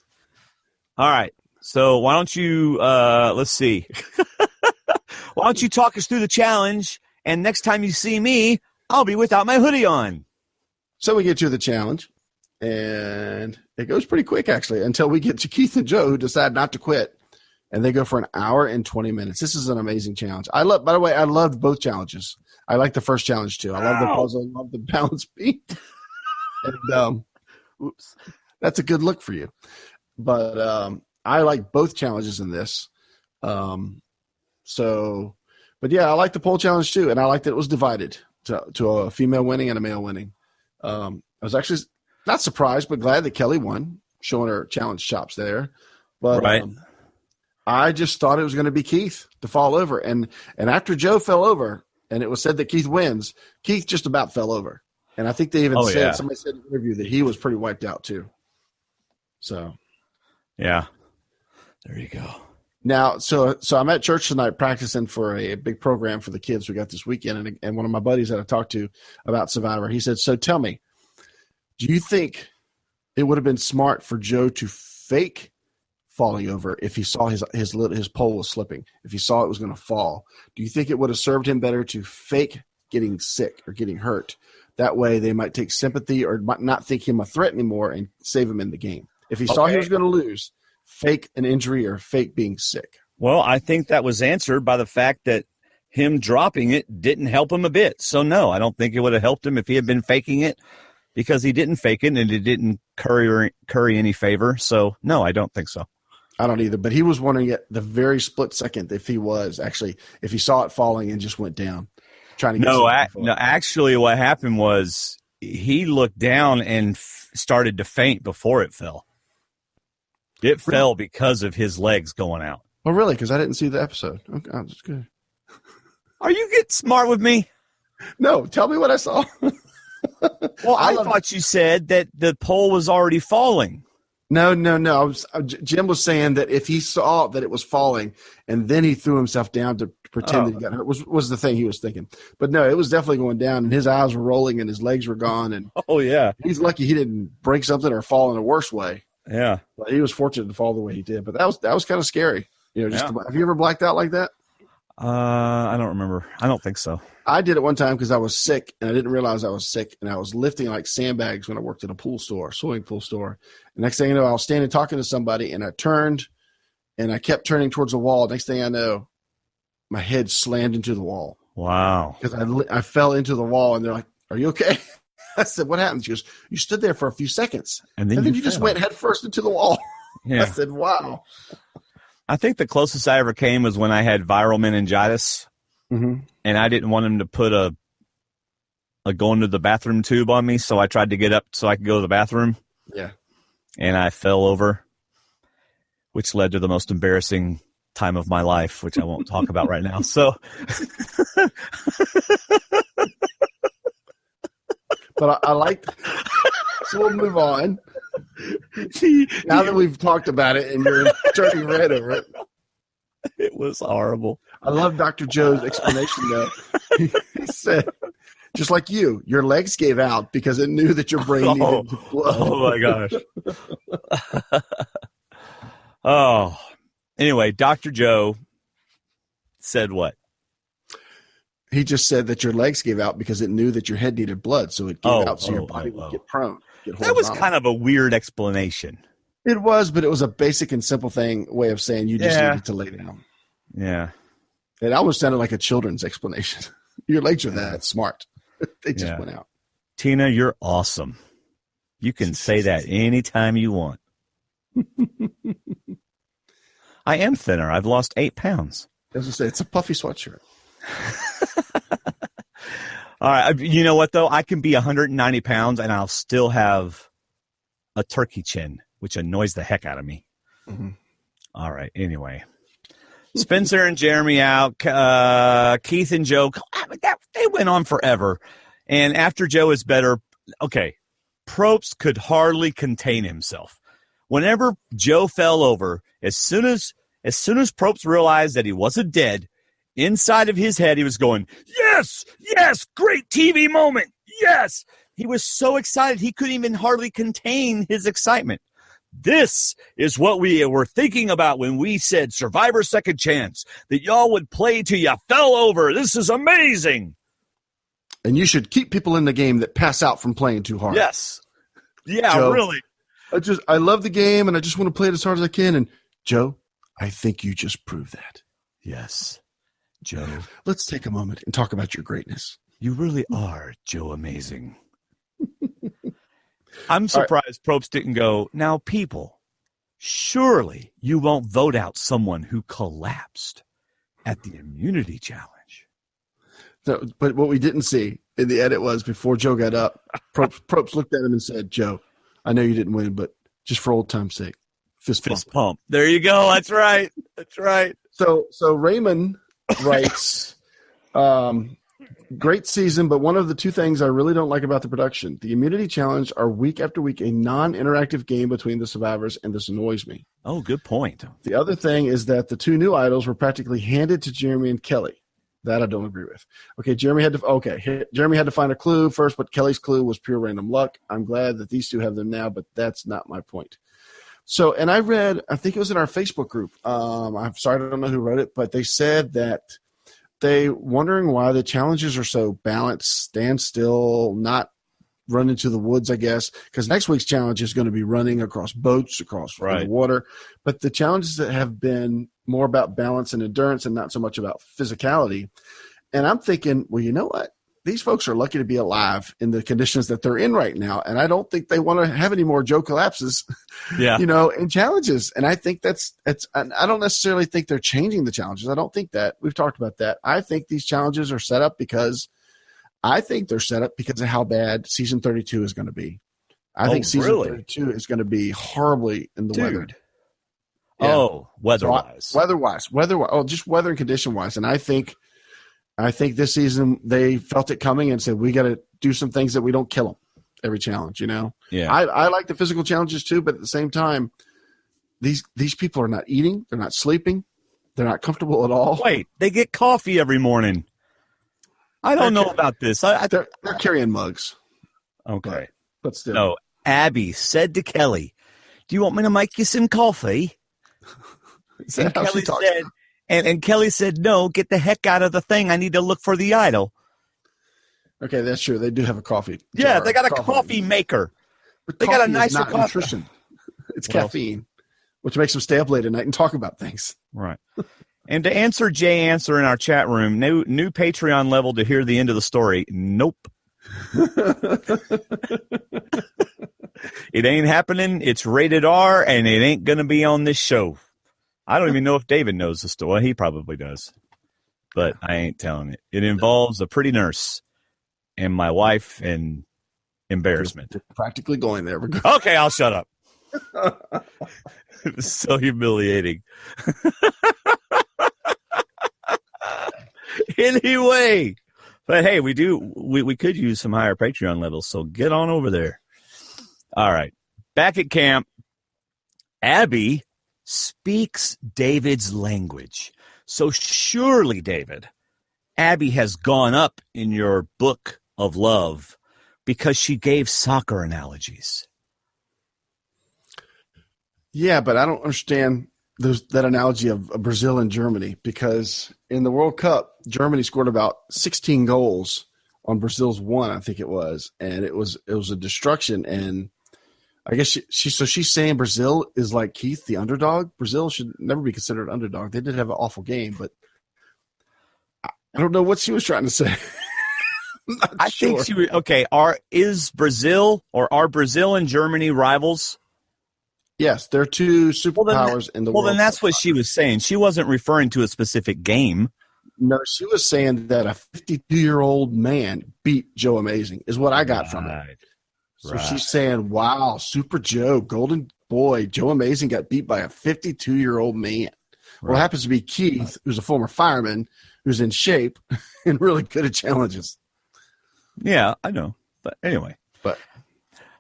All right. So why don't you, let's see. Why don't you talk us through the challenge? And next time you see me, I'll be without my hoodie on. So we get to the challenge, and it goes pretty quick, actually, until we get to Keith and Joe, who decide not to quit. And they go for an hour and 20 minutes. This is an amazing challenge. By the way, I loved both challenges. I like the first challenge too. I love the puzzle. I love the balance beat. And that's a good look for you. But I like both challenges in this. But yeah, I like the pole challenge too. And I like that it was divided to a female winning and a male winning. I was actually not surprised, but glad that Kelly won, showing her challenge chops there. But right. I just thought it was going to be Keith to fall over. And after Joe fell over and it was said that Keith wins, Keith just about fell over. And I think they even somebody said in the interview that he was pretty wiped out too. So. Yeah. There you go. Now, so I'm at church tonight practicing for a big program for the kids we got this weekend. And one of my buddies that I talked to about Survivor, he said, so tell me, do you think it would have been smart for Joe to fake falling over if he saw his pole was slipping, if he saw it was going to fall? Do you think it would have served him better to fake getting sick or getting hurt? That way they might take sympathy or might not think him a threat anymore and save him in the game. If he saw he was going to lose, fake an injury or fake being sick. Well, I think that was answered by the fact that him dropping it didn't help him a bit. So, no, I don't think it would have helped him if he had been faking it, because he didn't fake it and it didn't curry any favor. So, no, I don't think so. I don't either. But he was wondering at the very split second if he saw it falling and just went down. Trying to get no, actually what happened was he looked down and started to faint before it fell. It fell because of his legs going out. Oh, really? Because I didn't see the episode. Okay, that's good. Are you getting smart with me? No, tell me what I saw. Well, I thought you said that the pole was already falling. No. Jim was saying that if he saw that it was falling and then he threw himself down to pretend that he got hurt, was the thing he was thinking. But no, it was definitely going down, and his eyes were rolling and his legs were gone. And he's lucky he didn't break something or fall in a worse way. Yeah, but he was fortunate to fall the way he did. But that was kind of scary. Have you ever blacked out like that? I don't remember. I don't think so. I did it one time because I was sick, and I didn't realize I was sick, and I was lifting like sandbags when I worked at a swimming pool store. The next thing you know, I was standing talking to somebody, and I turned, and I kept turning towards the wall. Next thing I know, my head slammed into the wall. Wow. Because I fell into the wall, and they're like, "Are you okay?" I said, "What happened?" She goes, "You stood there for a few seconds, and then you just went head first into the wall." Yeah. I said, "Wow." I think the closest I ever came was when I had viral meningitis, and I didn't want him to put a going to the bathroom tube on me, so I tried to get up so I could go to the bathroom. Yeah. And I fell over, which led to the most embarrassing time of my life, which I won't talk about right now. So, but I like. So we'll move on. Now that we've talked about it and you're turning red over it. It was horrible. I love Dr. Joe's explanation, though. He said, just like you, your legs gave out because it knew that your brain needed blood. Oh, my gosh. Oh. Anyway, Dr. Joe said what? He just said that your legs gave out because it knew that your head needed blood, so it gave out so your body would get prone. That was kind of a weird explanation. It was, but it was a basic and simple way of saying you just needed to lay down. Yeah. It almost sounded like a children's explanation. Your legs are that smart. They just went out. Tina, you're awesome. You can say that anytime you want. I am thinner. I've lost 8 pounds. As I say, it's a puffy sweatshirt. All right. You know what, though? I can be 190 pounds, and I'll still have a turkey chin, which annoys the heck out of me. Mm-hmm. All right. Anyway. Spencer and Jeremy out. Keith and Joe, they went on forever. And after Joe is better, okay, Probst could hardly contain himself. Whenever Joe fell over, as soon as Probst realized that he wasn't dead, inside of his head, he was going, yes, great TV moment, yes. He was so excited, he couldn't even hardly contain his excitement. This is what we were thinking about when we said Survivor Second Chance, that y'all would play till you fell over. This is amazing. And you should keep people in the game that pass out from playing too hard. Yes. Yeah, Joe, really. I love the game, and I just want to play it as hard as I can. And, Joe, I think you just proved that. Yes. Joe. Let's take a moment and talk about your greatness. You really are, Joe, amazing. I'm surprised Probst didn't go, now, people, surely you won't vote out someone who collapsed at the immunity challenge. No, but what we didn't see in the edit was before Joe got up, Probst looked at him and said, Joe, I know you didn't win, but just for old time's sake, fist pump. There you go. That's right. That's right. So Raymond writes, great season, but one of the two things I really don't like about the production, the immunity challenge are week after week a non-interactive game between the survivors, and this annoys me. Oh, good point. The other thing is that the two new idols were practically handed to Jeremy and Kelly. That I don't agree with. Okay, Jeremy had to find a clue first, but Kelly's clue was pure random luck. I'm glad that these two have them now, but that's not my point. So, and I read, I think it was in our Facebook group. I'm sorry, I don't know who wrote it, but they said that they wondering why the challenges are so balanced, stand still, not run into the woods, I guess, because next week's challenge is going to be running across boats, across the water. But the challenges that have been more about balance and endurance and not so much about physicality. And I'm thinking, well, you know what? These folks are lucky to be alive in the conditions that they're in right now. And I don't think they want to have any more Joe collapses, in challenges. And I think I don't necessarily think they're changing the challenges. I don't think that. We've talked about that. I think these challenges are set up because of how bad season 32 is going to be. I think season 32 is going to be horribly in the weather. Yeah. Oh, weather-wise. Oh, just weather and condition-wise. And I think this season they felt it coming and said, we got to do some things that we don't kill them every challenge, Yeah. I like the physical challenges too, but at the same time, these people are not eating. They're not sleeping. They're not comfortable at all. Wait, they get coffee every morning. I don't know about this. They're carrying mugs. Okay. But still. No, Abby said to Kelly, do you want me to make you some coffee? And Kelly said, and Kelly said, no, get the heck out of the thing. I need to look for the idol. Okay, that's true. They do have a coffee. Yeah, they got a coffee maker. But they got a nicer coffee. Nutrition. It's caffeine, which makes them stay up late at night and talk about things. Right. And to answer Jay Answer in our chat room, new Patreon level to hear the end of the story. Nope. It ain't happening. It's rated R, and it ain't going to be on this show. I don't even know if David knows the story. He probably does, but I ain't telling it. It involves a pretty nurse and my wife and embarrassment. Practically going there. Okay, I'll shut up. It was so humiliating. Anyway, but hey, we could use some higher Patreon levels, so get on over there. All right, back at camp, Abby speaks David's language. So surely, David, Abby has gone up in your book of love because she gave soccer analogies. Yeah, but I don't understand that analogy of Brazil and Germany, because in the World Cup, Germany scored about 16 goals on Brazil's 1, I think it was, and it was a destruction. And I guess she's saying Brazil is like Keith, the underdog. Brazil should never be considered an underdog. They did have an awful game, but I don't know what she was trying to say. I think she was okay. Are Brazil and Germany rivals? Yes, they're two superpowers in the world. Well, then that's what she was saying. She wasn't referring to a specific game. No, she was saying that a 52-year-old man beat Joe Amazing is what I got from it. So she's saying, wow, Super Joe, Golden Boy, Joe Amazing got beat by a 52-year-old man. Well, it happens to be Keith, who's a former fireman, who's in shape and really good at challenges. Yeah, I know. But anyway.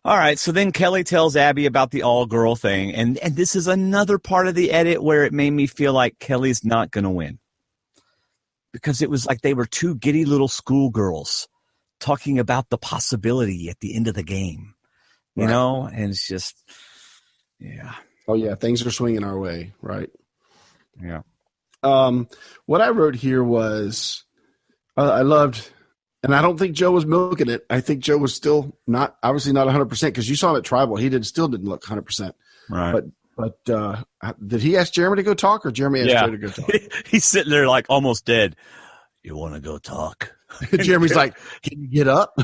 All right, so then Kelly tells Abby about the all-girl thing, and this is another part of the edit where it made me feel like Kelly's not going to win. Because it was like they were two giddy little schoolgirls talking about the possibility at the end of the game. You know? And it's just, yeah. Oh, yeah, things are swinging our way, right? Yeah. What I wrote here was I loved – and I don't think Joe was milking it. I think Joe was still obviously not 100% because you saw him at Tribal. He still didn't look 100%. Right. But did he ask Jeremy to go talk, or Jeremy asked Joe to go talk? He's sitting there like almost dead. You want to go talk? Jeremy's like, can you get up?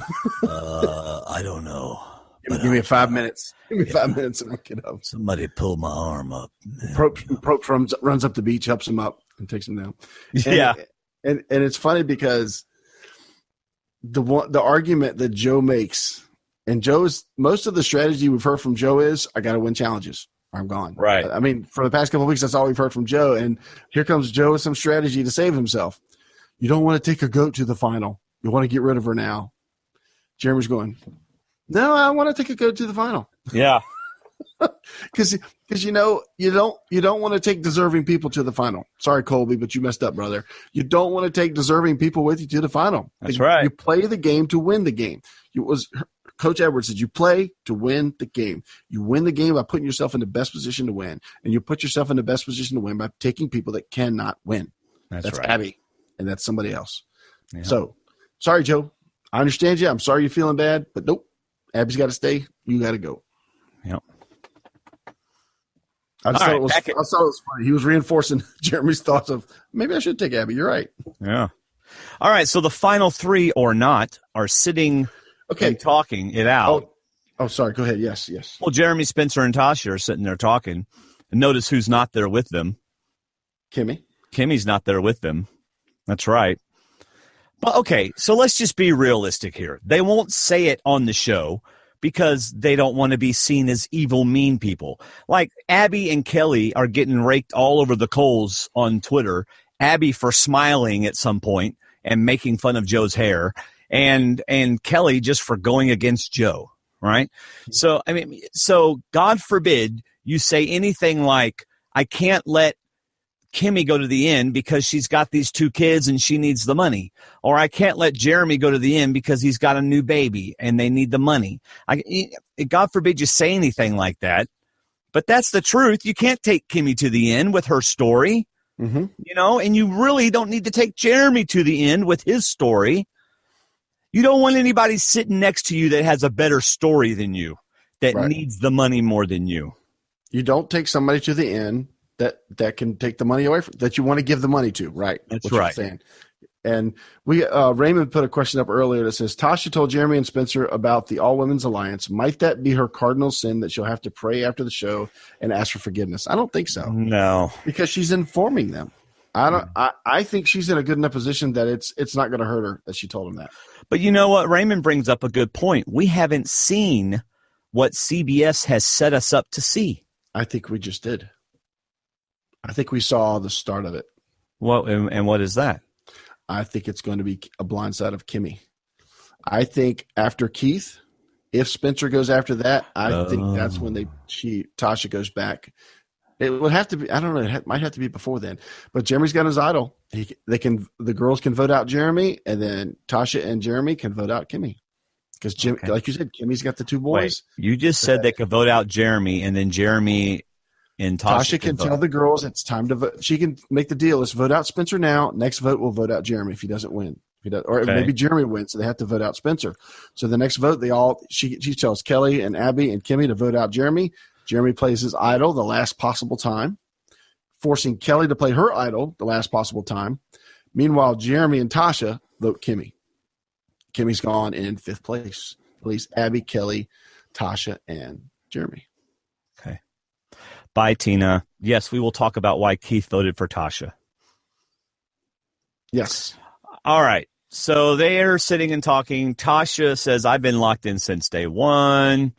I don't know. Give me 5 minutes. Give me 5 minutes and I'll get up. Somebody pull my arm up. Prope runs up the beach, helps him up, and takes him down. And it's funny because the argument that Joe makes, and most of the strategy we've heard from Joe is, I got to win challenges or I'm gone. Right. I mean, for the past couple of weeks, that's all we've heard from Joe. And here comes Joe with some strategy to save himself. You don't want to take a goat to the final. You want to get rid of her now. Jeremy's going, no, I want to take a goat to the final. Yeah. Because you don't want to take deserving people to the final. Sorry, Colby, but you messed up, brother. You don't want to take deserving people with you to the final. That's right. You play the game to win the game. Coach Edwards said you play to win the game. You win the game by putting yourself in the best position to win, and you put yourself in the best position to win by taking people that cannot win. That's right. Abby, and that's somebody else. Yeah. So, sorry, Joe. I understand you. I'm sorry you're feeling bad, but nope. Abby's got to stay. You got to go. Yep. I thought it was funny. He was reinforcing Jeremy's thoughts of maybe I should take Abby. You're right. Yeah. All right. So the final three or not are sitting and talking it out. Oh, sorry. Go ahead. Yes. Well, Jeremy, Spencer, and Tasha are sitting there talking. And notice who's not there with them. Kimmy. Kimmy's not there with them. That's right. But okay, so let's just be realistic here. They won't say it on the show because they don't want to be seen as evil, mean people. Like Abby and Kelly are getting raked all over the coals on Twitter. Abby for smiling at some point and making fun of Joe's hair, and Kelly just for going against Joe, right? So, I mean, God forbid you say anything like, I can't let Kimmy go to the inn because she's got these two kids and she needs the money. Or I can't let Jeremy go to the inn because he's got a new baby and they need the money. God forbid you say anything like that. But that's the truth. You can't take Kimmy to the inn with her story, and you really don't need to take Jeremy to the inn with his story. You don't want anybody sitting next to you that has a better story than you, that needs the money more than you. You don't take somebody to the inn that can take the money away from, that you want to give the money to, right? That's right. Saying. And we Raymond put a question up earlier that says, Tasha told Jeremy and Spencer about the All Women's Alliance. Might that be her cardinal sin that she'll have to pray after the show and ask for forgiveness? I don't think so. No. Because she's informing them. I think she's in a good enough position that it's not going to hurt her that she told him that. But you know what? Raymond brings up a good point. We haven't seen what CBS has set us up to see. I think we just did. I think we saw the start of it. What and what is that? I think it's going to be a blind side of Kimmy. I think after Keith, if Spencer goes after that, I think that's when Tasha goes back. It would have to be. I don't know. It might have to be before then. But Jeremy's got his idol. The girls can vote out Jeremy, and then Tasha and Jeremy can vote out Kimmy. Because like you said, Kimmy's got the two boys. Wait, you just said they could vote out Jeremy, and then Jeremy and Tasha can tell the girls it's time to vote. She can make the deal. Let's vote out Spencer now. Next vote, we'll vote out Jeremy if he doesn't win. Maybe Jeremy wins, so they have to vote out Spencer. So the next vote, she tells Kelly and Abby and Kimmy to vote out Jeremy. Jeremy plays his idol the last possible time, forcing Kelly to play her idol the last possible time. Meanwhile, Jeremy and Tasha vote Kimmy. Kimmy's gone in fifth place. Please, Abby, Kelly, Tasha, and Jeremy. Okay. Bye, Tina. Yes, we will talk about why Keith voted for Tasha. Yes. All right. So they are sitting and talking. Tasha says, I've been locked in since day one.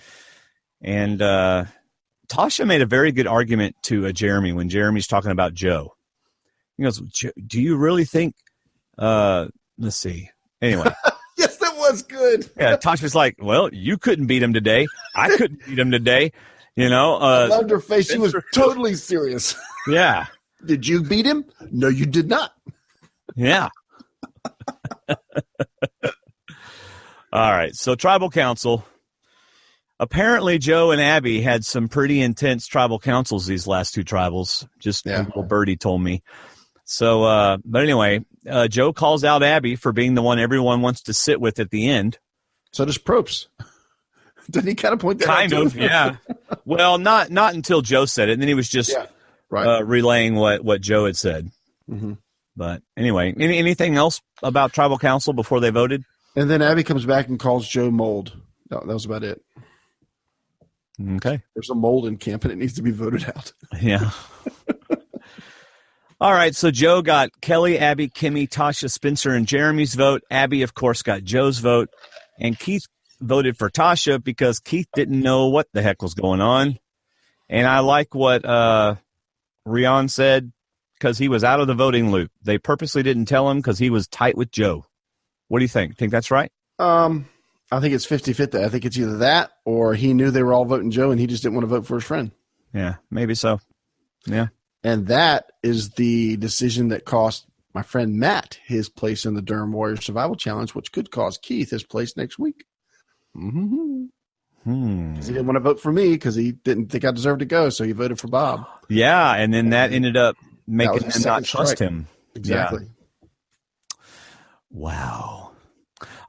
And Tasha made a very good argument to Jeremy when Jeremy's talking about Joe. He goes, do you really think let's see. Anyway. Yes, that was good. Yeah, Tasha's like, well, you couldn't beat him today. I couldn't beat him today. I loved her face. She was totally serious. Yeah. Did you beat him? No, you did not. Yeah. All right. So tribal council. Apparently, Joe and Abby had some pretty intense tribal councils these last two tribals. Just a little birdie told me. So, but anyway, Joe calls out Abby for being the one everyone wants to sit with at the end. So does Probst. Didn't he kind of point that out? Kind of, yeah. Well, not until Joe said it, and then he was just relaying what Joe had said. Mm-hmm. But anyway, anything else about tribal council before they voted? And then Abby comes back and calls Joe mold. No, that was about it. Okay. There's a mold in camp, and it needs to be voted out. Yeah. All right, so Joe got Kelly, Abby, Kimmy, Tasha, Spencer, and Jeremy's vote. Abby, of course, got Joe's vote. And Keith voted for Tasha because Keith didn't know what the heck was going on. And I like what Rion said, because he was out of the voting loop. They purposely didn't tell him because he was tight with Joe. What do you think? Think that's right? I think it's 50-50. I think it's either that or he knew they were all voting Joe and he just didn't want to vote for his friend. Yeah, maybe so. Yeah. And that is the decision that cost my friend Matt his place in the Durham Warrior Survival Challenge, which could cost Keith his place next week. Mm-hmm. Because he didn't want to vote for me because he didn't think I deserved to go, so he voted for Bob. Yeah, and then that ended up making him not trust him. Exactly. Yeah. Wow.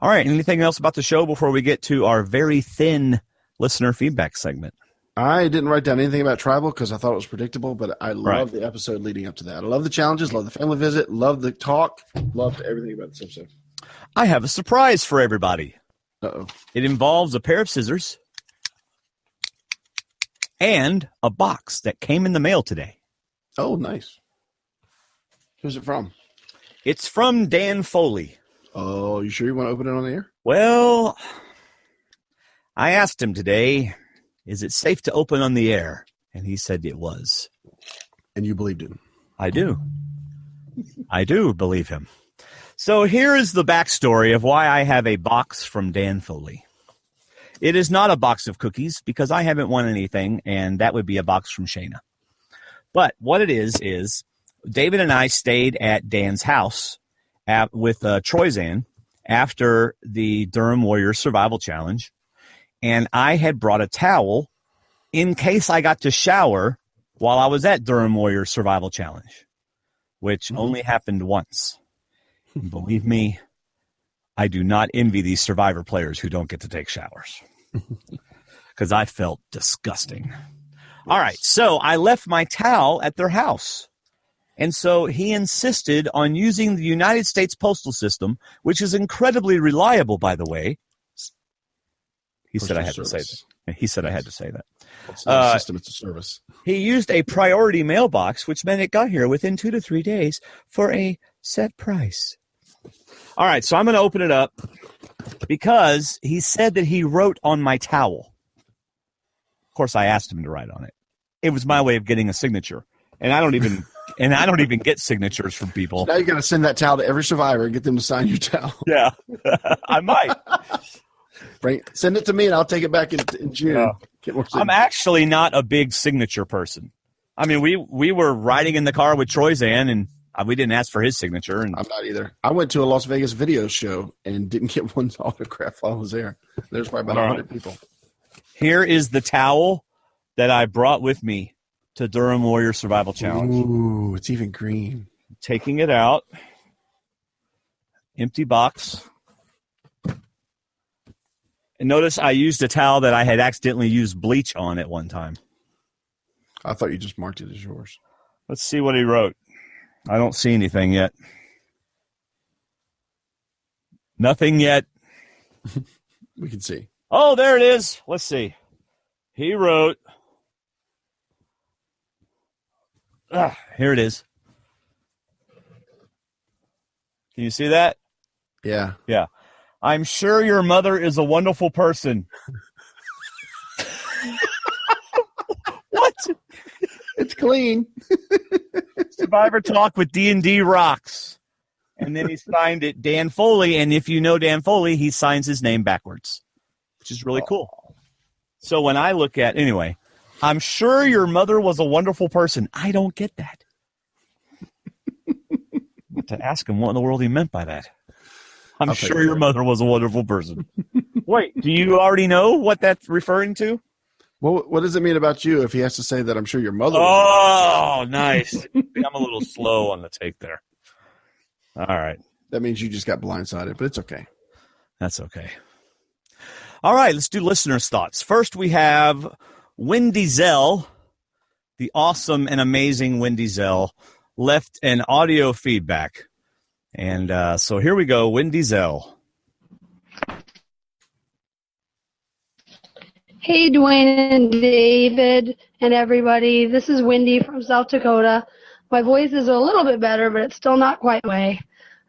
All right. Anything else about the show before we get to our very thin listener feedback segment? I didn't write down anything about tribal because I thought it was predictable, but I love the episode leading up to that. I love the challenges, love the family visit, love the talk, loved everything about this episode. I have a surprise for everybody. Uh-oh. It involves a pair of scissors and a box that came in the mail today. Oh, nice. Who's it from? It's from Dan Foley. Oh, you sure you want to open it on the air? Well, I asked him today, is it safe to open on the air? And he said it was. And you believed him? I do. I do believe him. So here is the backstory of why I have a box from Dan Foley. It is not a box of cookies because I haven't won anything, and that would be a box from Shayna. But what it is David and I stayed at Dan's house with Troyzan after the Durham Warriors Survival Challenge, and I had brought a towel in case I got to shower while I was at Durham Warriors Survival Challenge, which only happened once. And believe me, I do not envy these Survivor players who don't get to take showers because I felt disgusting. All right, so I left my towel at their house. And so he insisted on using the United States Postal System, which is incredibly reliable, by the way. He said I had to say that. He said I had to say that. It's not a system, it's a service. He used a priority mailbox, which meant it got here within 2 to 3 days for a set price. All right, so I'm going to open it up because he said that he wrote on my towel. Of course, I asked him to write on it. It was my way of getting a signature, and I don't even get signatures from people. So now you got to send that towel to every survivor and get them to sign your towel. Yeah, I might. Send it to me, and I'll take it back in June. Yeah. I'm actually not a big signature person. I mean, we were riding in the car with Troyzan, and we didn't ask for his signature. And I'm not either. I went to a Las Vegas video show and didn't get one's autograph while I was there. There's probably about 100 people. Here is the towel that I brought with me to Durham Warrior Survival Challenge. Ooh, it's even green. Taking it out. Empty box. And notice I used a towel that I had accidentally used bleach on at one time. I thought you just marked it as yours. Let's see what he wrote. I don't see anything yet. Nothing yet. We can see. Oh, there it is. Let's see. He wrote. Here it is. Can you see that? Yeah. Yeah. I'm sure your mother is a wonderful person. What? It's clean. Survivor Talk with D&D Rocks. And then he signed it Dan Foley. And if you know Dan Foley, he signs his name backwards, which is really cool. So when I look at, anyway, I'm sure your mother was a wonderful person. I don't get that. To ask him what in the world he meant by that. I'm sure your mother was a wonderful person. Wait, do you already know what that's referring to? Well, what does it mean about you if he has to say that I'm sure your mother was nice. I'm a little slow on the take there. All right. That means you just got blindsided, but it's okay. That's okay. All right, let's do listeners' thoughts. First, we have Wendy Zell, the awesome and amazing Wendy Zell, left an audio feedback. And so here we go, Wendy Zell. Hey, Dwayne and David and everybody. This is Wendy from South Dakota. My voice is a little bit better, but it's still not quite way.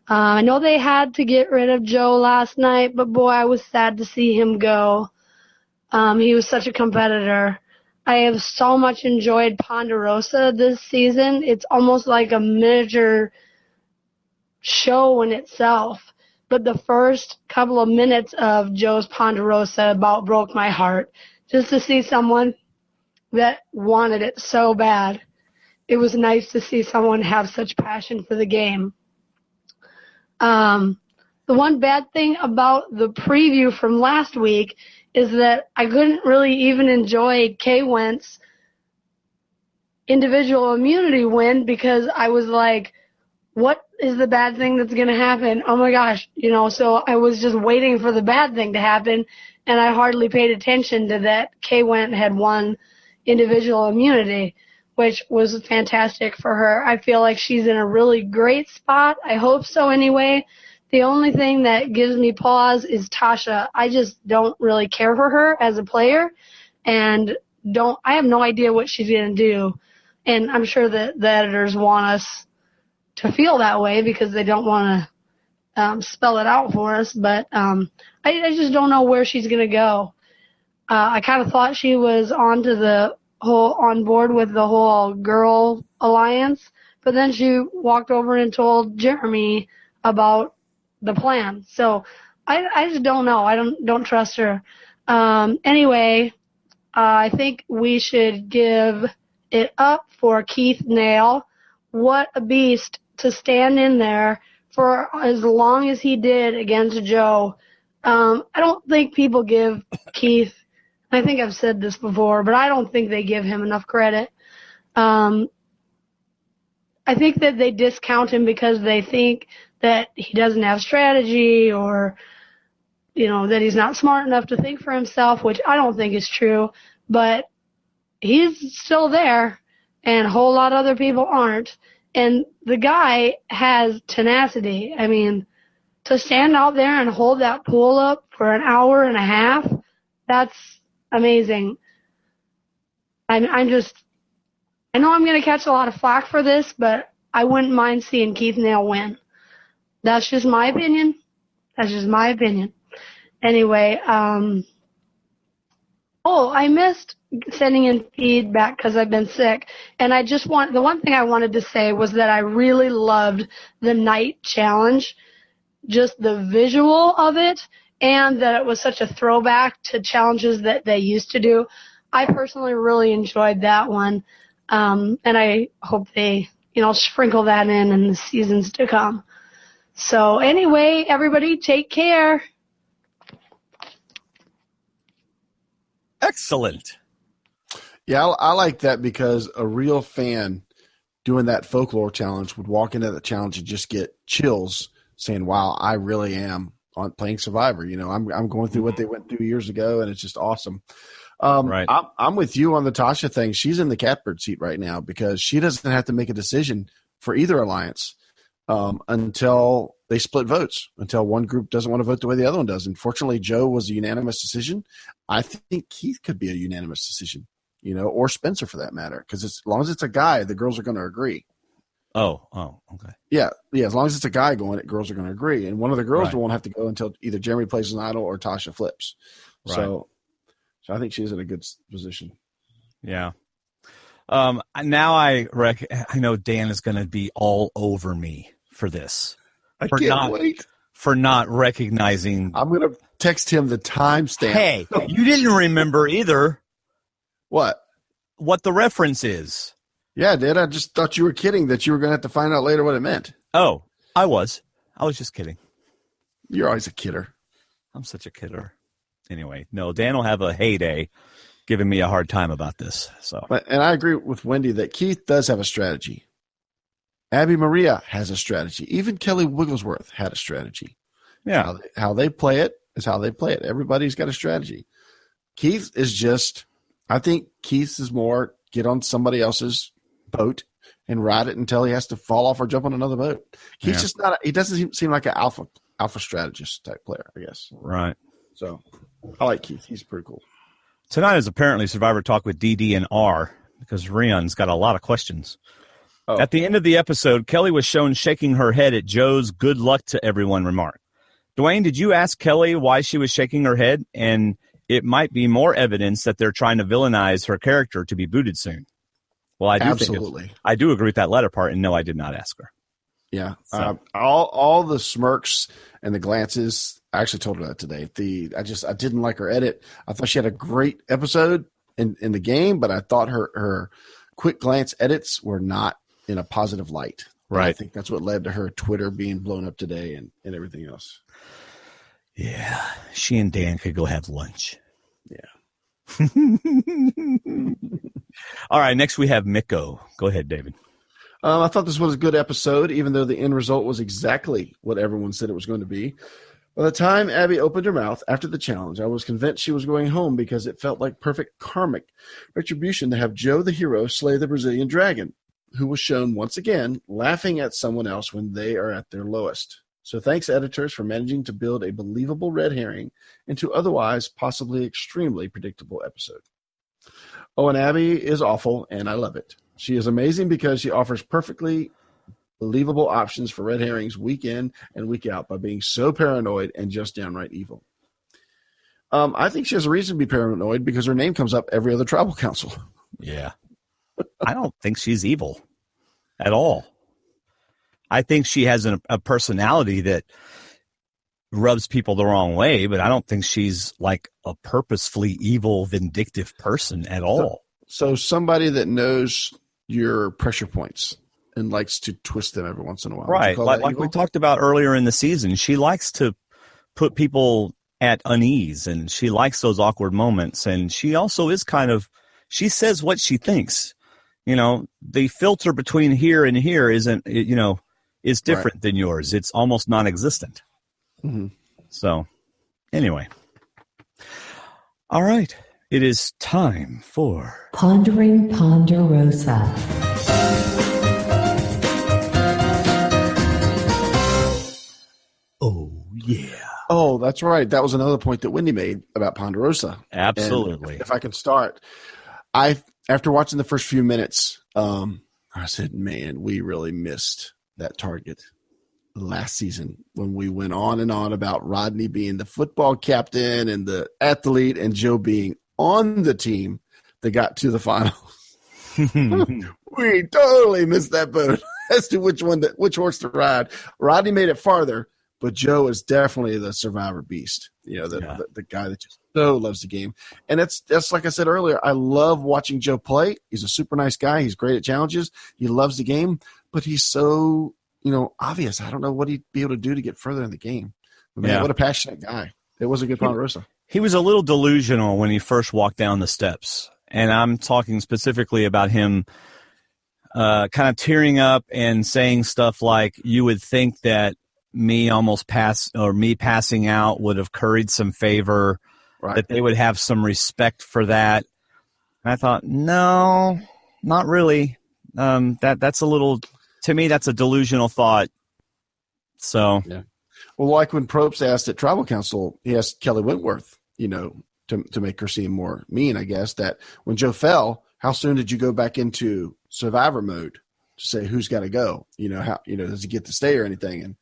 I know they had to get rid of Joe last night, but boy, I was sad to see him go. He was such a competitor. I have so much enjoyed Ponderosa this season. It's almost like a miniature show in itself. But the first couple of minutes of Joe's Ponderosa about broke my heart. Just to see someone that wanted it so bad. It was nice to see someone have such passion for the game. The one bad thing about the preview from last week is that I couldn't really even enjoy Kay Wentz' individual immunity win because I was like, what is the bad thing that's going to happen? Oh my gosh, so I was just waiting for the bad thing to happen, and I hardly paid attention to that Kay Went had won individual immunity, which was fantastic for her. I feel like she's in a really great spot. I hope so anyway. The only thing that gives me pause is Tasha. I just don't really care for her as a player, and I have no idea what she's going to do. And I'm sure that the editors want us to feel that way because they don't want to spell it out for us. But I just don't know where she's going to go. I kind of thought she was on board with the whole girl alliance, but then she walked over and told Jeremy about the plan. So I just don't know. I don't trust her. Anyway, I think we should give it up for Keith Nail. What a beast to stand in there for as long as he did against Joe. I don't think people give Keith, I think I've said this before, but I don't think they give him enough credit. I think that they discount him because they think that he doesn't have strategy or, that he's not smart enough to think for himself, which I don't think is true. But he's still there, and a whole lot of other people aren't. And the guy has tenacity. I mean, to stand out there and hold that pool up for an hour and a half, that's amazing. I know I'm going to catch a lot of flack for this, but I wouldn't mind seeing Keith Nail win. That's just my opinion. Anyway, I missed sending in feedback because I've been sick. And the one thing I wanted to say was that I really loved the night challenge, just the visual of it, and that it was such a throwback to challenges that they used to do. I personally really enjoyed that one. And I hope they, sprinkle that in the seasons to come. So anyway, everybody take care. Excellent. Yeah, I like that because a real fan doing that folklore challenge would walk into the challenge and just get chills saying, wow, I really am on playing Survivor. I'm going through what they went through years ago, and it's just awesome. Right. I'm with you on the Tasha thing. She's in the catbird seat right now because she doesn't have to make a decision for either alliance until they split votes, until one group doesn't want to vote the way the other one does. Unfortunately, Joe was a unanimous decision. I think Keith could be a unanimous decision, or Spencer for that matter, because as long as it's a guy, the girls are going to agree. Oh, okay. Yeah. As long as it's a guy going, girls are going to agree, and one of the girls won't have to go until either Jeremy plays an idol or Tasha flips. Right. So I think she's in a good position. Yeah. Now I know Dan is going to be all over me for this. I can't wait. For not recognizing. I'm going to text him the timestamp. Hey, you didn't remember either. What the reference is. Yeah, I did. I just thought you were kidding that you were going to have to find out later what it meant. Oh, I was just kidding. You're always a kidder. I'm such a kidder. Anyway, no, Dan will have a heyday giving me a hard time about this. And I agree with Wendy that Keith does have a strategy. Abby Maria has a strategy. Even Kelly Wigglesworth had a strategy. Yeah. How they play it is how they play it. Everybody's got a strategy. Keith is just, I think Keith is more get on somebody else's boat and ride it until he has to fall off or jump on another boat. He's just not, he doesn't seem like an alpha strategist type player, I guess. Right. So I like Keith. He's pretty cool. Tonight is apparently Survivor Talk with DD and R because Rion's got a lot of questions. Oh. At the end of the episode, Kelly was shown shaking her head at Joe's good luck to everyone remark. Dwayne, did you ask Kelly why she was shaking her head? And it might be more evidence that they're trying to villainize her character to be booted soon. Well, I do absolutely. I do agree with that latter part, and no, I did not ask her. Yeah. So. All the smirks and the glances, I actually told her that today. I didn't like her edit. I thought she had a great episode in the game, but I thought her quick glance edits were not in a positive light. Right. I think that's what led to her Twitter being blown up today and everything else. Yeah. She and Dan could go have lunch. Yeah. All right. Next we have Mikko. Go ahead, David. I thought this was a good episode, even though the end result was exactly what everyone said it was going to be. By the time Abby opened her mouth after the challenge, I was convinced she was going home because it felt like perfect karmic retribution to have Joe the hero slay the Brazilian dragon, who was shown once again laughing at someone else when they are at their lowest. So thanks, editors, for managing to build a believable red herring into otherwise possibly extremely predictable episode. Oh, and Abby is awful, and I love it. She is amazing because she offers perfectly believable options for red herrings week in and week out by being so paranoid and just downright evil. I think she has a reason to be paranoid because her name comes up every other tribal council. Yeah. I don't think she's evil at all. I think she has a personality that rubs people the wrong way, but I don't think she's like a purposefully evil, vindictive person at all. So somebody that knows your pressure points and likes to twist them every once in a while. Right. Like we talked about earlier in the season, she likes to put people at unease, and she likes those awkward moments. And she also is she says what she thinks. You know, the filter between here and here is different than yours. It's almost non-existent. Mm-hmm. So anyway. All right. It is time for Pondering Ponderosa. Oh, yeah. Oh, that's right. That was another point that Wendy made about Ponderosa. Absolutely. And if I can start, after watching the first few minutes, I said, man, we really missed that target last season when we went on and on about Rodney being the football captain and the athlete and Joe being on the team that got to the final. We totally missed that boat as to which horse to ride. Rodney made it farther, but Joe is definitely the survivor beast. You know, the guy that just so loves the game. And that's like I said earlier, I love watching Joe play. He's a super nice guy. He's great at challenges. He loves the game, but he's so, obvious. I don't know what he'd be able to do to get further in the game. But man, what a passionate guy. It was a good Ponderosa. He was a little delusional when he first walked down the steps. And I'm talking specifically about him kind of tearing up and saying stuff like, you would think that me passing out would have curried some favor, that they would have some respect for that. And I thought, no, not really. That's a little, to me, that's a delusional thought. So, yeah. Well, like when Probst asked at Tribal Council, he asked Kelly Wentworth, to make her seem more mean, I guess, that when Joe fell, how soon did you go back into survivor mode to say who's got to go? Does he get to stay or anything? And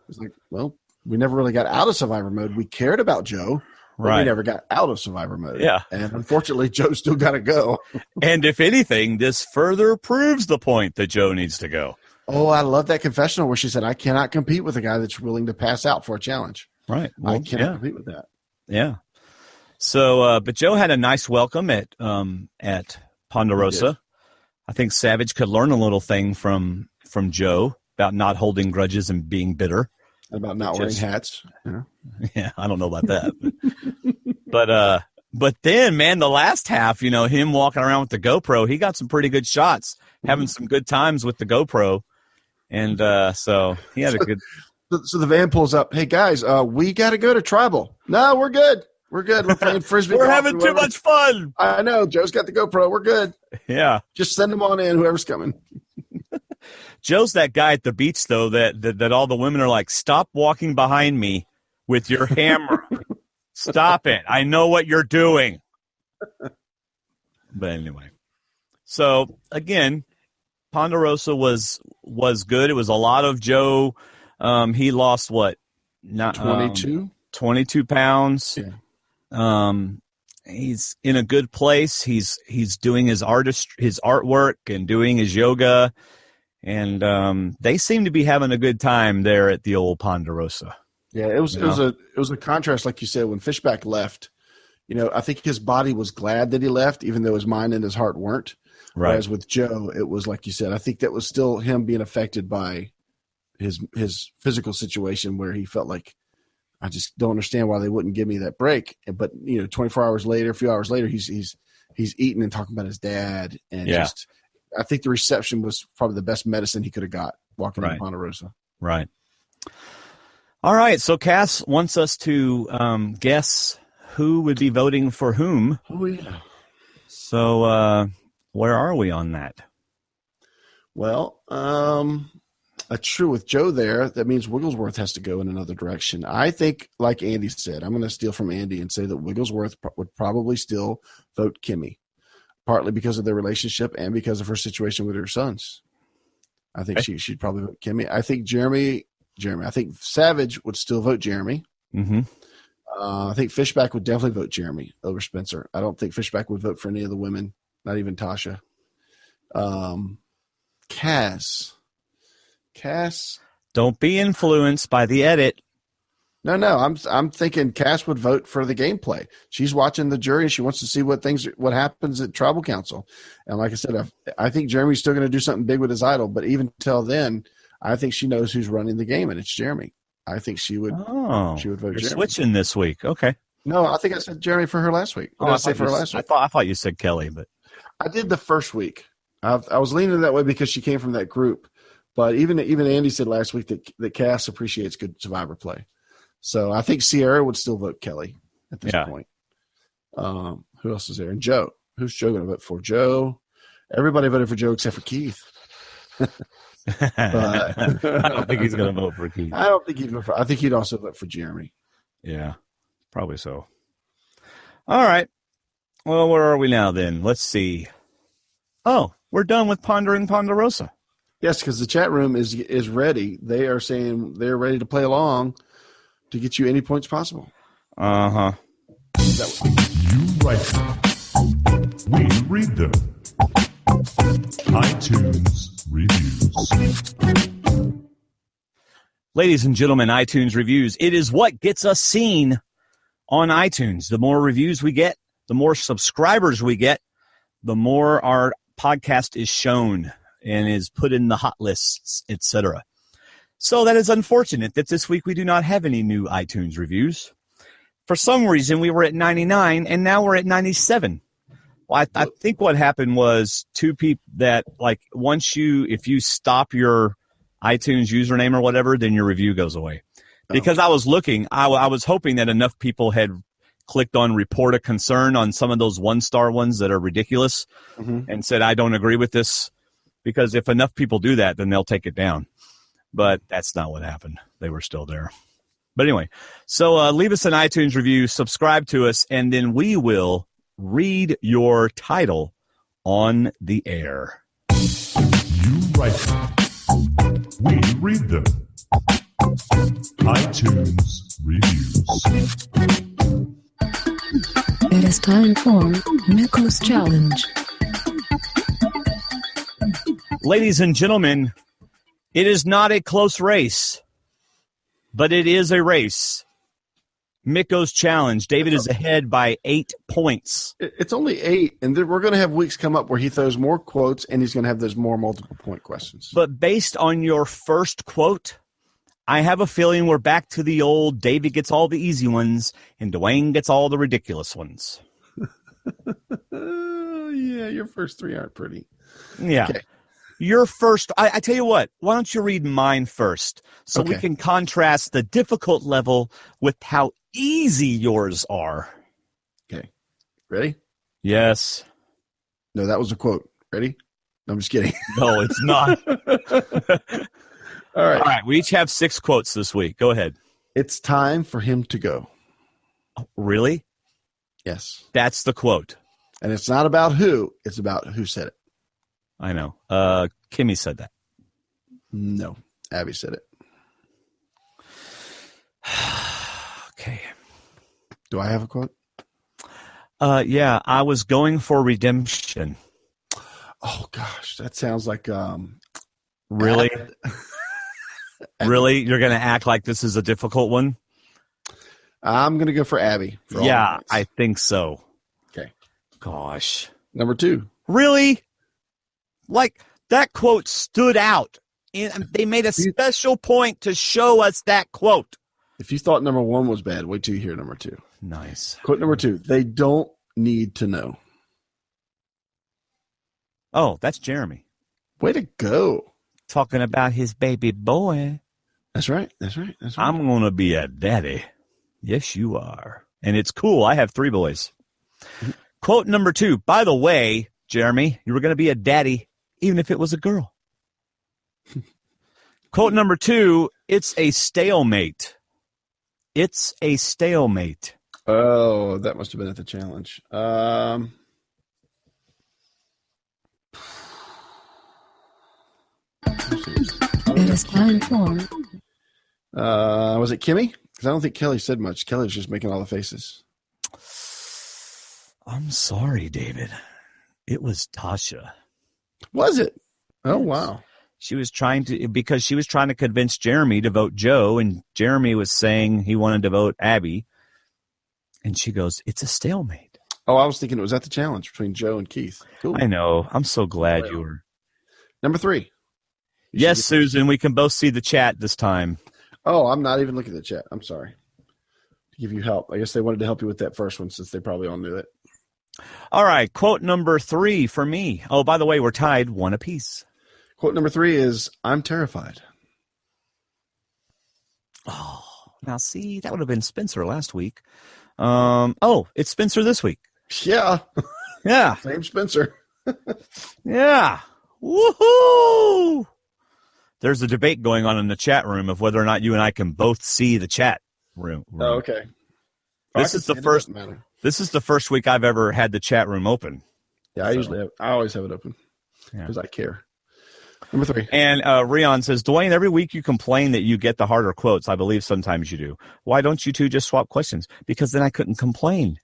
it's like, well, we never really got out of survivor mode. We cared about Joe, but we never got out of survivor mode. Yeah. And unfortunately, Joe still got to go. And if anything, this further proves the point that Joe needs to go. Oh, I love that confessional where she said, I cannot compete with a guy that's willing to pass out for a challenge. Right. Well, I cannot compete with that. Yeah. So, but Joe had a nice welcome at Ponderosa. I think Savage could learn a little thing from Joe about not holding grudges and being bitter. About not wearing hats. Yeah, I don't know about that. But then, man, the last half, him walking around with the GoPro, he got some pretty good shots, having some good times with the GoPro. And so he had a good. So the van pulls up. Hey, guys, we got to go to Tribal. No, we're good. We're good. We're playing Frisbee. We're having too much fun. I know. Joe's got the GoPro. We're good. Yeah. Just send them on in, whoever's coming. Joe's that guy at the beach, though, that all the women are like, stop walking behind me with your hammer. Stop it. I know what you're doing. But anyway. So, again, Ponderosa was good. It was a lot of Joe. He lost what? 22? 22 pounds. Yeah. He's in a good place. He's doing his artwork and doing his yoga, and they seem to be having a good time there at the old Ponderosa. Yeah, it was a contrast, like you said, when Fishback left. I think his body was glad that he left, even though his mind and his heart weren't. Right. Whereas with Joe, it was like you said. I think that was still him being affected by his physical situation, where he felt like, I just don't understand why they wouldn't give me that break. But 24 hours later, a few hours later, he's eating and talking about his dad, and just I think the reception was probably the best medicine he could have got walking Right. into Ponderosa. Right. All right. So Cass wants us to guess who would be voting for whom. Oh, yeah. So where are we on that? Well, true with Joe there. That means Wigglesworth has to go in another direction. I think, like Andy said, I'm going to steal from Andy and say that Wigglesworth would probably still vote Kimmy, partly because of their relationship and because of her situation with her sons. I think she'd probably vote Kimmy. I think Jeremy. I think Savage would still vote Jeremy. Mm-hmm. I think Fishback would definitely vote Jeremy over Spencer. I don't think Fishback would vote for any of the women, not even Tasha. Cass. Don't be influenced by the edit. No. I'm thinking Cass would vote for the gameplay. She's watching the jury and she wants to see what happens at Tribal Council. And like I said, I think Jeremy's still going to do something big with his idol. But even till then, I think she knows who's running the game, and it's Jeremy. I think she would. She would vote You're Jeremy. switching this week. Okay. No, I think I said Jeremy for her last week. What did I say for her last week? I thought you said Kelly, but I did the first week. I was leaning that way because she came from that group. But even Andy said last week that Cass appreciates good Survivor play. So I think Sierra would still vote Kelly at this point. Who else is there? And Joe. Who's Joe going to vote for? Joe. Everybody voted for Joe except for Keith. But I don't think he's going to vote for Keith. I don't think he'd vote for. I think he'd also vote for Jeremy. Yeah, probably so. All right. Well, where are we now then? Let's see. Oh, we're done with Pondering Ponderosa. Yes, because the chat room is ready. They are saying they're ready to play along to get you any points possible. Uh-huh. You write them. We read them. iTunes Reviews. Ladies and gentlemen, iTunes Reviews. It is what gets us seen on iTunes. The more reviews we get, the more subscribers we get, the more our podcast is shown and is put in the hot lists, etc. So that is unfortunate that this week we do not have any new iTunes reviews. For some reason, we were at 99, and now we're at 97. Well, I think what happened was two people that, like, if you stop your iTunes username or whatever, then your review goes away. Because I was looking, I was hoping that enough people had clicked on report a concern on some of those one-star ones that are ridiculous and said, I don't agree with this. Because if enough people do that, then they'll take it down. But that's not what happened. They were still there. But anyway, so leave us an iTunes review, subscribe to us, and then we will read your title on the air. You write them. We read them. iTunes Reviews. It is time for Miko's Challenge. Ladies and gentlemen, it is not a close race, but it is a race. Miko's Challenge. David is ahead by 8 points. It's only 8, and we're going to have weeks come up where he throws more quotes, and he's going to have those more multiple point questions. But based on your first quote, I have a feeling we're back to the old David gets all the easy ones, and Dwayne gets all the ridiculous ones. Yeah, your first 3 aren't pretty. Yeah. Okay. Your first, I tell you what, why don't you read mine first so we can contrast the difficult level with how easy yours are. Okay. Ready? Yes. No, that was a quote. Ready? No, I'm just kidding. No, it's not. All right. All right. We each have 6 quotes this week. Go ahead. It's time for him to go. Oh, really? Yes. That's the quote. And it's not about who. It's about who said it. I know. Kimmy said that. No. Abby said it. Okay. Do I have a quote? Yeah. I was going for redemption. Oh, gosh. That sounds like... Really? Really? You're going to act like this is a difficult one? I'm going to go for Abby. Yeah, I think so. Okay. Gosh. Number 2. Really? Like, that quote stood out. And they made a special point to show us that quote. If you thought number 1 was bad, wait till you hear number 2. Nice. Quote number 2. They don't need to know. Oh, that's Jeremy. Way to go. Talking about his baby boy. That's right. That's right. That's right. I'm going to be a daddy. Yes, you are. And it's cool. I have 3 boys. Quote number 2. By the way, Jeremy, you were going to be a daddy even if it was a girl. Quote number 2. It's a stalemate. It's a stalemate. Oh, that must have been at the challenge. It is time for Was it Kimmy? Because I don't think Kelly said much. Kelly was just making all the faces. I'm sorry, David. It was Tasha. Was it? Oh, Yes. wow. She was trying to convince Jeremy to vote Joe, and Jeremy was saying he wanted to vote Abby. And she goes, it's a stalemate. Oh, I was thinking it was at the challenge between Joe and Keith. Cool. I know. I'm so glad you were. Number 3. Yes, Susan, we can both see the chat this time. Oh, I'm not even looking at the chat. I'm sorry. To give you help. I guess they wanted to help you with that first one since they probably all knew it. All right, quote number 3 for me. Oh, by the way, we're tied 1 apiece. Quote number 3 is, I'm terrified. Oh, now see, that would have been Spencer last week. It's Spencer this week. Yeah. Yeah. Same Spencer. Yeah. Woohoo! There's a debate going on in the chat room of whether or not you and I can both see the chat room. Oh, okay. This is the first. This is the first week I've ever had the chat room open. Yeah, I always have it open because I care. Number 3. And Rion says, Dwayne, every week you complain that you get the harder quotes. I believe sometimes you do. Why don't you two just swap questions? Because then I couldn't complain.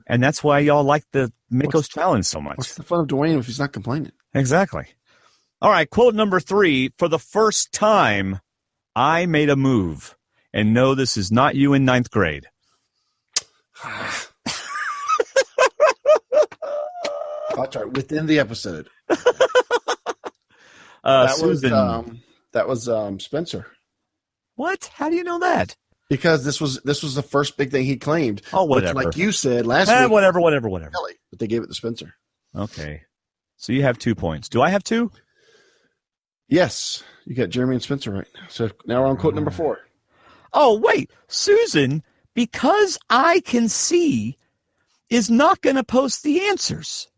And that's why y'all like the Mikos challenge so much. What's the fun of Dwayne if he's not complaining? Exactly. All right, quote number 3. For the first time, I made a move. And no, this is not you in 9th grade. That's right. Within the episode. Susan. That was Spencer. What? How do you know that? Because this was the first big thing he claimed. Oh, whatever. Which, like you said last week. Whatever. Kelly, but they gave it to Spencer. Okay. So you have 2 points. Do I have 2? Yes. You got Jeremy and Spencer right. So now we're on quote number 4. Oh, wait. Susan, because I can see, is not going to post the answers.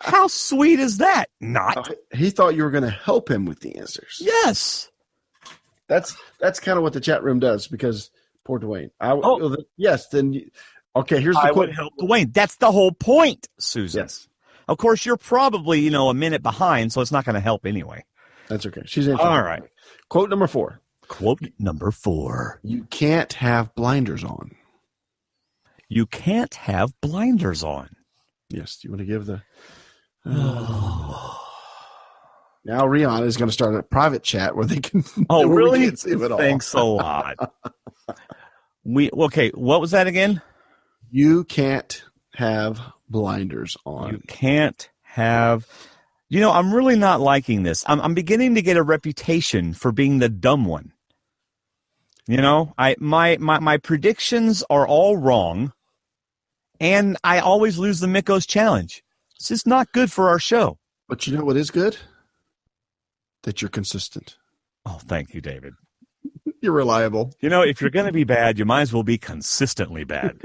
How sweet is that? Not. He thought you were going to help him with the answers. Yes. That's kind of what the chat room does because poor Dwayne. Yes. Then okay. Here's the I quote. would help Dwayne. That's the whole point, Susan. Yes. Of course, you're probably a minute behind, so it's not going to help anyway. That's okay. She's in. All right. Quote number 4. Quote number 4. You can't have blinders on. You can't have blinders on. Yes. Do you want to give the? Now Rihanna is going to start a private chat where they can. Oh, really? We can't see it all. Thanks a lot. Okay. What was that again? You can't have blinders on. You can't have. I'm really not liking this. I'm beginning to get a reputation for being the dumb one. My predictions are all wrong, and I always lose the Mikos challenge. This is not good for our show. But you know what is good? That you're consistent. Oh, thank you, David. You're reliable. If you're going to be bad, you might as well be consistently bad.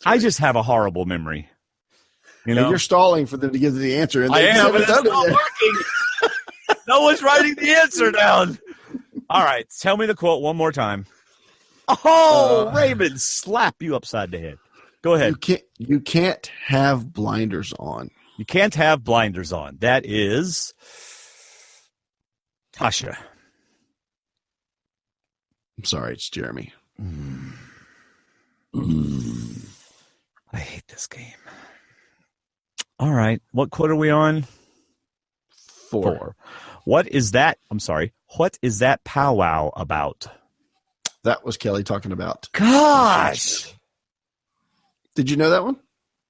I just have a horrible memory. And you're stalling for them to give the answer. And I am, but it's not working. No one's writing the answer down. All right, tell me the quote one more time. Oh, Raven, slap you upside the head. Go ahead. You can't have blinders on. You can't have blinders on. That is Tasha. I'm sorry, it's Jeremy. I hate this game. All right. What quote are we on? 4. What is that? I'm sorry. What is that powwow about? That was Kelly talking about. Gosh. Did you know that one?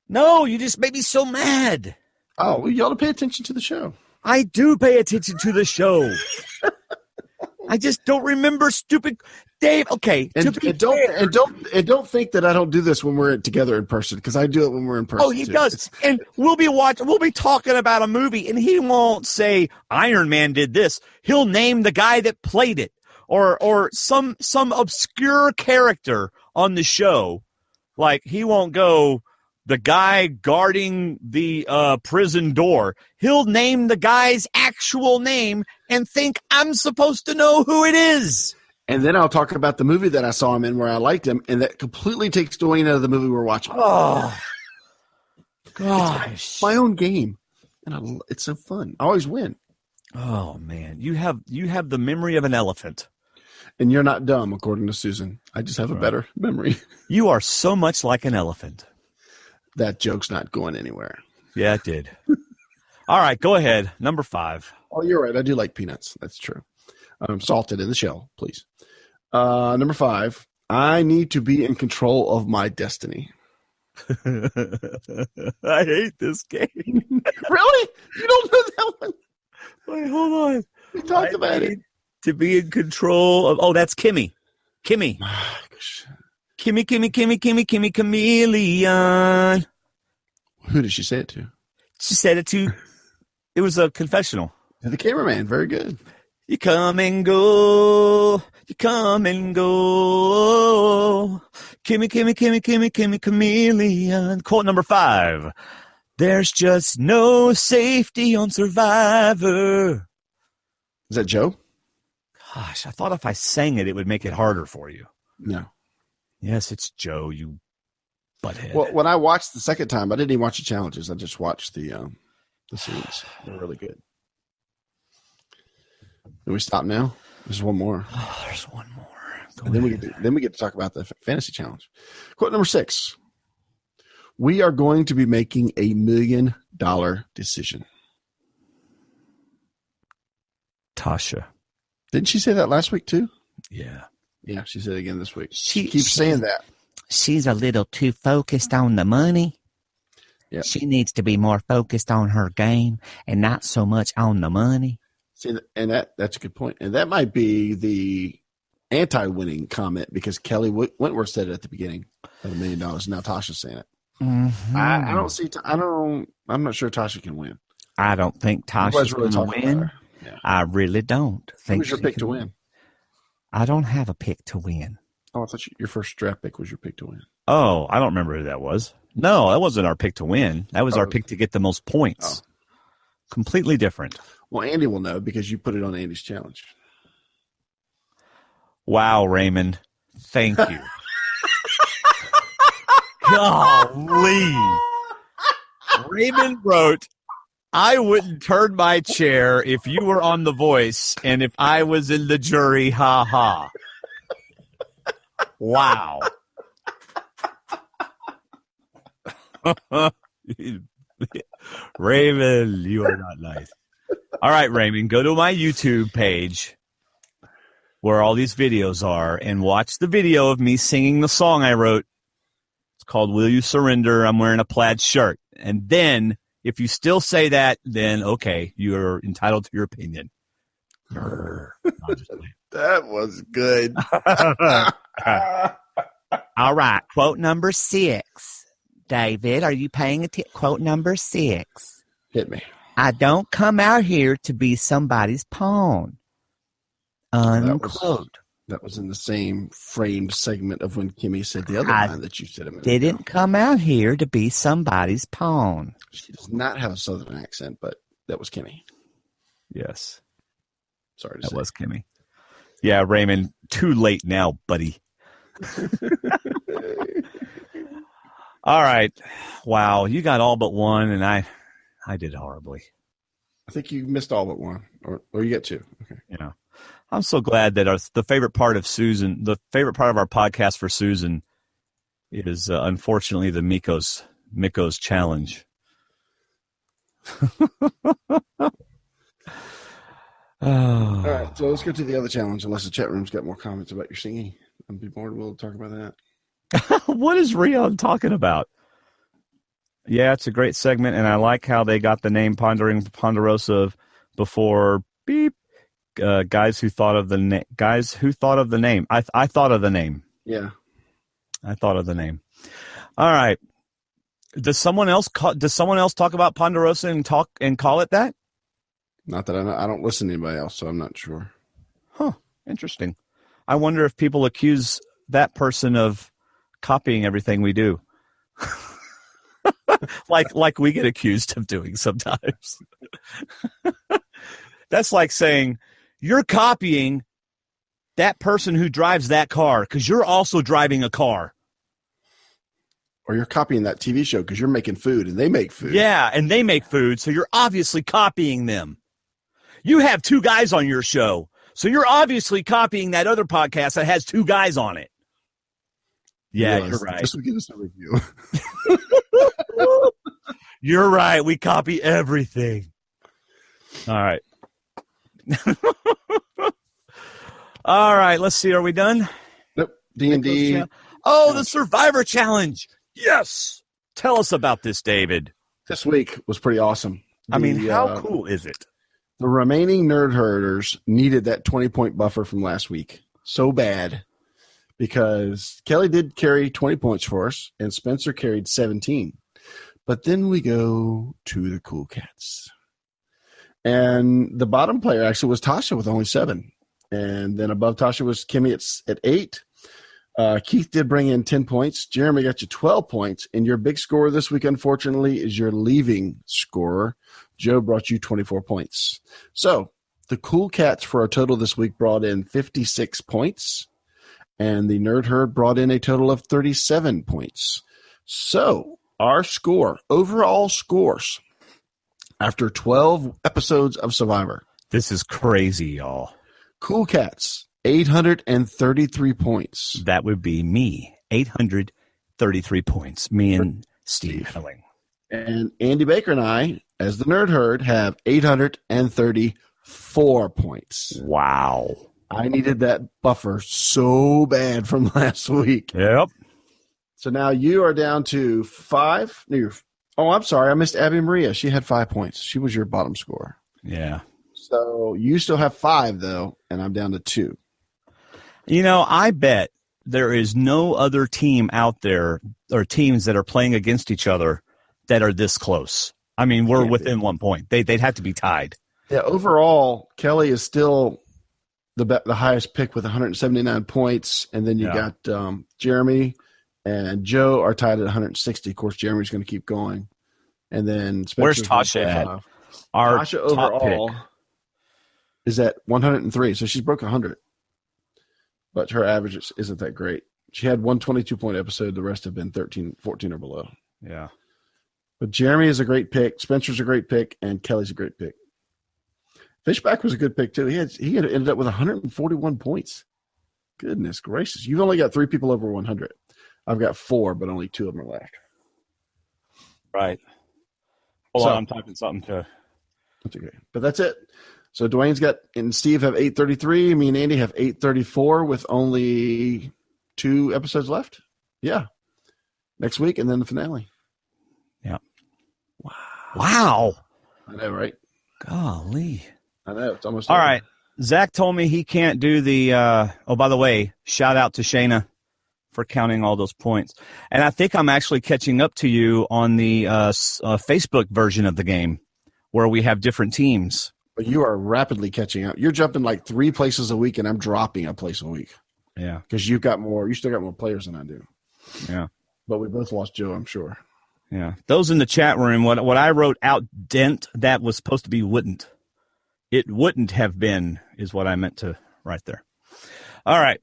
No, you just made me so mad. Oh, well, you ought to pay attention to the show. I do pay attention to the show. I just don't remember stupid. Dave, okay. And don't think that I don't do this when we're together in person, because I do it when we're in person. Oh, he does. And we'll be talking about a movie, and he won't say Iron Man did this. He'll name the guy that played it, or some obscure character on the show. Like, he won't go the guy guarding the prison door. He'll name the guy's actual name and think I'm supposed to know who it is. And then I'll talk about the movie that I saw him in where I liked him, and that completely takes Dwayne out of the movie we're watching. Oh, gosh. It's my own game, and it's so fun. I always win. Oh, man. You have the memory of an elephant. And you're not dumb, according to Susan. I just have a better memory. You are so much like an elephant. That joke's not going anywhere. Yeah, it did. All right, go ahead. Number 5. Oh, you're right. I do like peanuts. That's true. Salted in the shell, please. Number 5. I need to be in control of my destiny. I hate this game. Really? You don't know that one? Wait, hold on. We talked about it. To be in control of. Oh, that's Kimmy. Kimmy, chameleon. Who did she say it to? She said it to. It was a confessional. To the cameraman. Very good. You come and go. You come and go. Kimmy, chameleon. Quote number 5. There's just no safety on Survivor. Is that Joe? Gosh, I thought if I sang it, it would make it harder for you. No. Yes, it's Joe, you butthead. Well, when I watched the second time, I didn't even watch the challenges. I just watched the scenes. They're really good. Can we stop now? There's one more. Oh, there's one more. And then we get to talk about the fantasy challenge. Quote number 6. We are going to be making $1 million decision. Tasha. Didn't she say that last week too? Yeah. Yeah, she said it again this week. She keeps saying that. She's a little too focused on the money. Yep. She needs to be more focused on her game and not so much on the money. See, and that's a good point. And that might be the anti-winning comment, because Kelly Wentworth said it at the beginning of $1 million. Now Tasha's saying it. Mm-hmm. I don't see. I'm not sure Tasha can win. I don't think Tasha's really going to win. Yeah. I really don't think. Who's your pick to win? I don't have a pick to win. Oh, I thought your first draft pick was your pick to win. Oh, I don't remember who that was. No, that wasn't our pick to win. That was our pick to get the most points. Oh. Completely different. Well, Andy will know because you put it on Andy's challenge. Wow, Raymond. Thank you. Golly. Raymond wrote, I wouldn't turn my chair if you were on The Voice and if I was in the jury. Ha ha. Wow. Raymond, you are not nice. All right, Raymond, go to my YouTube page where all these videos are and watch the video of me singing the song I wrote. It's called Will You Surrender? I'm wearing a plaid shirt. And then if you still say that, then okay, you're entitled to your opinion. That was good. All right, quote number 6. David, are you paying attention? Quote number 6. Hit me. I don't come out here to be somebody's pawn. Unquote. That was in the same framed segment of when Kimmy said the other line that you said a minute didn't ago. come out here to be somebody's pawn. She does not have a southern accent, but that was Kimmy. Yes. Sorry to That say. was Kimmy. Yeah, Raymond, too late now, buddy. All right. Wow, you got all but one, and I did horribly. I think you missed all but one, or you get 2. Okay. Yeah. I'm so glad that the favorite part of our podcast for Susan is unfortunately the Miko's challenge. All right, so let's go to the other challenge, unless the chat room's got more comments about your singing. I'd be more willing to talk about that. What is Rion talking about? Yeah, it's a great segment, and I like how they got the name Ponderosa before beep. guys who thought of the name. Guys who thought of the name. I thought of the name. Yeah. I thought of the name. All right. Does someone else talk about Ponderosa and call it that? Not that I don't listen to anybody else, so I'm not sure. Huh. Interesting. I wonder if people accuse that person of copying everything we do. like we get accused of doing sometimes. That's like saying you're copying that person who drives that car because you're also driving a car. Or you're copying that TV show because you're making food and they make food. Yeah, and they make food, so you're obviously copying them. You have 2 guys on your show, so you're obviously copying that other podcast that has 2 guys on it. Yeah, you're right. This will give us a review. You're right. We copy everything. All right. All right. Let's see. Are we done? Nope. D&D. Oh, the Survivor Challenge. Yes. Tell us about this, David. This week was pretty awesome. How cool is it? The remaining nerd herders needed that 20-point buffer from last week so bad because Kelly did carry 20 points for us and Spencer carried 17. But then we go to the Cool Cats. And the bottom player actually was Tasha with only 7. And then above Tasha was Kimmy at 8. Keith did bring in 10 points. Jeremy got you 12 points. And your big scorer this week, unfortunately, is your leaving scorer. Joe brought you 24 points. So the Cool Cats for a total this week brought in 56 points. And the Nerd Herd brought in a total of 37 points. So our score, overall scores, after 12 episodes of Survivor. This is crazy, y'all. Cool Cats, 833 points. That would be me, 833 points. Me and Steve Helling. And Andy Baker and I, as the Nerd Herd, have 834 points. Wow. I needed that buffer so bad from last week. Yep. So now you are down to 5. Oh, I'm sorry. I missed Abby Maria. She had 5 points. She was your bottom scorer. Yeah. So you still have 5, though, and I'm down to 2. You know, I bet there is no other team out there or teams that are playing against each other that are this close. I mean, we're within 1 point. They'd have to be tied. Yeah, overall, Kelly is still the highest pick with 179 points, and then you got Jeremy and Joe are tied at 160. Of course, Jeremy's going to keep going. And then where's Tasha at? Tasha overall is at 103, so she's broke 100. But her average isn't that great. She had one 22-point episode. The rest have been 13, 14 or below. Yeah. But Jeremy is a great pick. Spencer's a great pick, and Kelly's a great pick. Fishback was a good pick, too. He had ended up with 141 points. Goodness gracious. You've only got 3 people over 100. I've got 4, but only 2 of them are left. Right. Hold on, I'm typing something to. That's okay. But that's it. So Dwayne's got and Steve have 833. Me and Andy have 834 with only 2 episodes left. Yeah. Next week and then the finale. Yeah. Wow. I know, right? Golly. I know. It's almost all over. right. Zach told me he can't do the oh, by the way, shout out to Shayna for counting all those points. And I think I'm actually catching up to you on the Facebook version of the game where we have different teams. But you are rapidly catching up. You're jumping like 3 places a week, and I'm dropping a place a week. Yeah. Because you still got more players than I do. Yeah. But we both lost Joe, I'm sure. Yeah. Those in the chat room, what I wrote out dent, that was supposed to be wouldn't. It wouldn't have been is what I meant to write there. All right.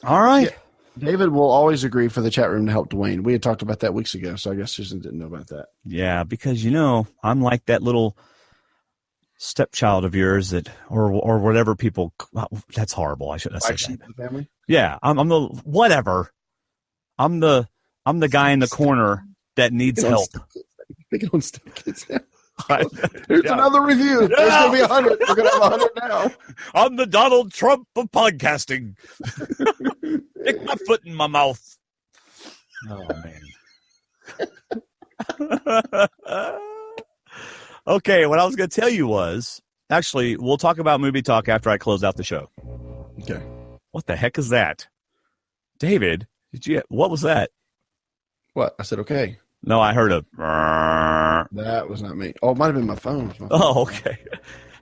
All right. Yeah. David will always agree for the chat room to help Dwayne. We had talked about that weeks ago, so I guess Susan didn't know about that. Yeah, because, I'm like that little stepchild of yours that, or whatever people, that's horrible. I shouldn't have said that. The family? Yeah, I'm the, whatever. I'm the guy in the corner that needs help. Picking on stepkids now. Here's another review. There's going to be 100. We're going to have 100 now. I'm the Donald Trump of podcasting. Stick my foot in my mouth. Oh, man. Okay, what I was going to tell you was Actually, we'll talk about movie talk after I close out the show. Okay. What the heck is that? David, what was that? What? I said okay. No, I heard a. That was not me. Oh, it might have been my phone. Oh, okay.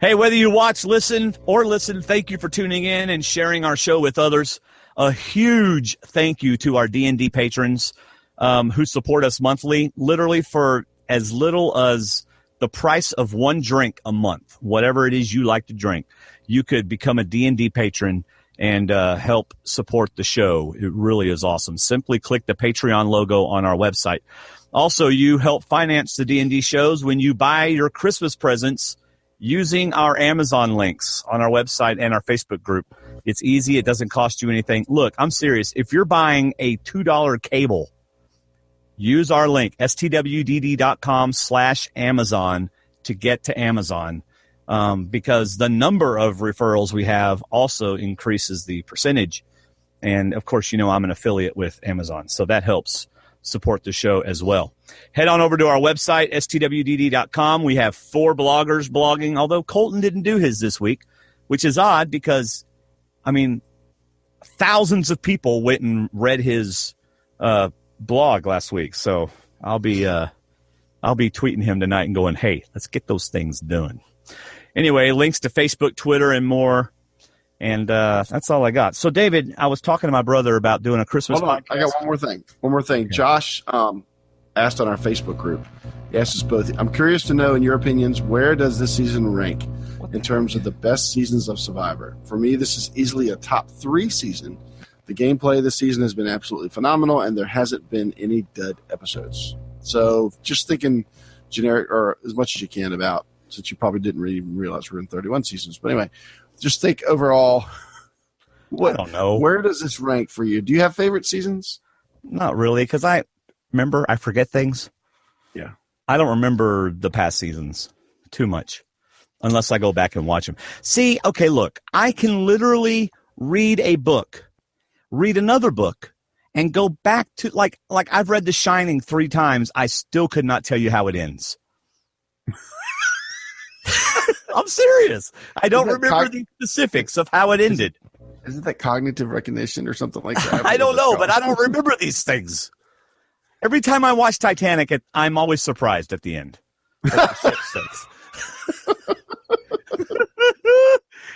Hey, whether you watch, listen, thank you for tuning in and sharing our show with others. A huge thank you to our D&D patrons who support us monthly, literally for as little as the price of one drink a month, whatever it is you like to drink. You could become a D&D patron and help support the show. It really is awesome. Simply click the Patreon logo on our website. Also, you help finance the D&D shows when you buy your Christmas presents using our Amazon links on our website and our Facebook group. It's easy. It doesn't cost you anything. Look, I'm serious. If you're buying a $2 cable, use our link, stwdd.com/Amazon to get to Amazon, because the number of referrals we have also increases the percentage. And, of course, I'm an affiliate with Amazon, so that helps support the show as well. Head on over to our website, stwdd.com. We have 4 bloggers blogging, although Colton didn't do his this week, which is odd because, thousands of people went and read his blog last week. So I'll be tweeting him tonight and going, hey, let's get those things done. Anyway, links to Facebook, Twitter, and more. And that's all I got. So, David, I was talking to my brother about doing a Christmas podcast. I got one more thing. Okay. Josh asked on our Facebook group. He asked us both. I'm curious to know, in your opinions, where does this season rank in terms of the best seasons of Survivor? For me, this is easily a top 3 season. The gameplay this season has been absolutely phenomenal, and there hasn't been any dud episodes. So, just thinking generic, or as much as you can about, since you probably didn't really even realize we're in 31 seasons. But anyway, just think overall. I don't know. Where does this rank for you? Do you have favorite seasons? Not really, because I forget things. Yeah. I don't remember the past seasons too much unless I go back and watch them. See, okay, look, I can literally read a book, read another book, and go back to, like I've read The Shining 3 times. I still could not tell you how it ends. I'm serious. I don't remember the specifics of how it ended. Isn't that cognitive recognition or something like that? I don't know, but I don't remember these things. Every time I watch Titanic, I'm always surprised at the end.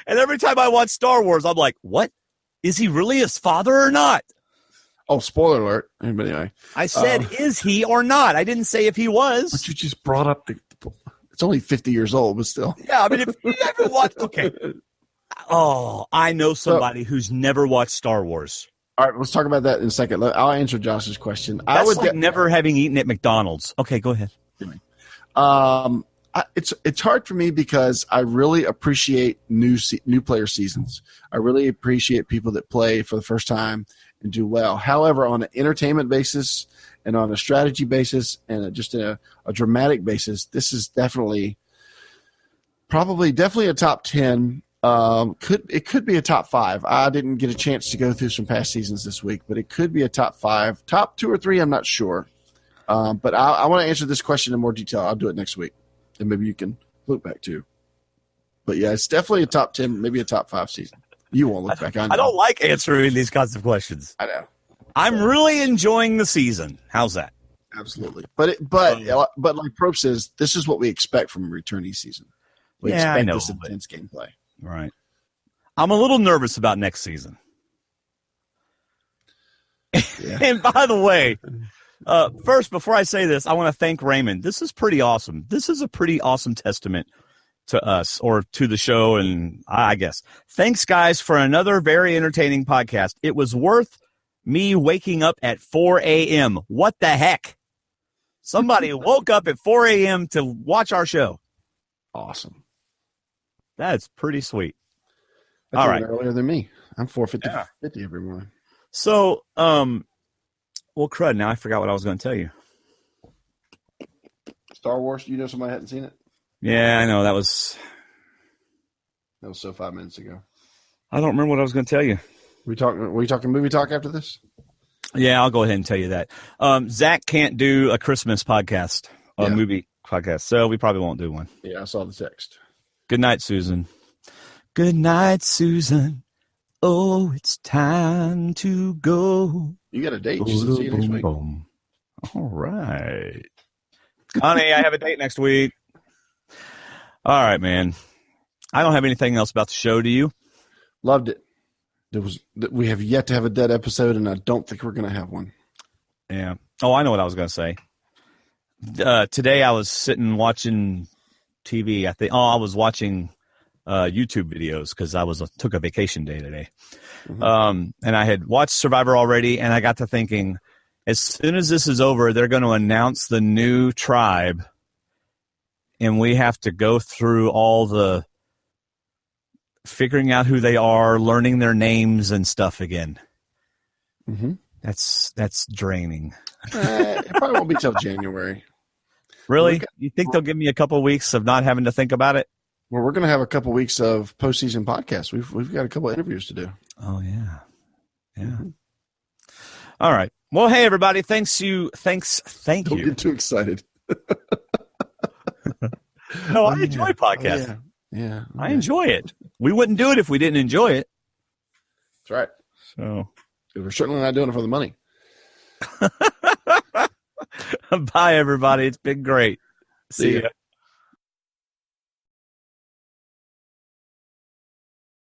And every time I watch Star Wars, I'm like, what? Is he really his father or not? Oh, spoiler alert. But anyway. I said, is he or not? I didn't say if he was. But you just brought up it's only 50 years old, but still. Yeah, I mean, if you ever watched, okay. Oh, I know somebody who's never watched Star Wars. All right, let's talk about that in a second. I'll answer Josh's question. That's like never having eaten at McDonald's. Okay, go ahead. It's hard for me because I really appreciate new player seasons. I really appreciate people that play for the first time and do well. However, on an entertainment basis and on a strategy basis and just a dramatic basis, this is definitely a top 10. It could be a top 5. I didn't get a chance to go through some past seasons this week, but it could be a top 5. Top 2 or 3, I'm not sure. But I want to answer this question in more detail. I'll do it next week, and maybe you can look back too. But yeah, it's definitely a top 10, maybe a top 5 season. You won't look back. I don't like answering these kinds of questions. I know. I'm really enjoying the season. How's that? Absolutely. But like Probe says, this is what we expect from a returning season. We expect this intense gameplay. Right. I'm a little nervous about next season. Yeah. And by the way, first, before I say this, I want to thank Raymond. This is pretty awesome. This is a pretty awesome testament to us or to the show, and I guess. Thanks, guys, for another very entertaining podcast. It was worth me waking up at 4 a.m. What the heck? Somebody woke up at 4 a.m. to watch our show. Awesome. That's pretty sweet. That's all right. Earlier than me. I'm 4:50 every morning. So, well, crud. Now I forgot what I was going to tell you. Star Wars. You know somebody hadn't seen it? Yeah, I know. That was so 5 minutes ago. I don't remember what I was going to tell you. Were you talking movie talk after this? Yeah, I'll go ahead and tell you that. Zach can't do a Christmas podcast, movie podcast, so we probably won't do one. Yeah, I saw the text. Good night, Susan. Good night, Susan. Oh, it's time to go. You got a date. She said see you next week. All right. Connie, I have a date next week. All right, man. I don't have anything else about the show. Do you? Loved it. We have yet to have a dead episode, and I don't think we're going to have one. Yeah. Oh, I know what I was going to say. Today I was sitting watching TV. I was watching YouTube videos because I took a vacation day today. Mm-hmm. And I had watched Survivor already, and I got to thinking, as soon as this is over, they're going to announce the new tribe, and we have to go through all the figuring out who they are, learning their names and stuff again. Mm-hmm. That's draining. It probably won't be till January. Really? You think they'll give me a couple of weeks of not having to think about it? Well, we're going to have a couple of weeks of postseason podcasts. We've got a couple of interviews to do. Oh yeah, yeah. Mm-hmm. All right. Well, hey everybody, thank you. Don't get too excited. No, I enjoy podcasts. Yeah. I enjoy it. We wouldn't do it if we didn't enjoy it. That's right. So we're certainly not doing it for the money. Bye, everybody. It's been great. See ya.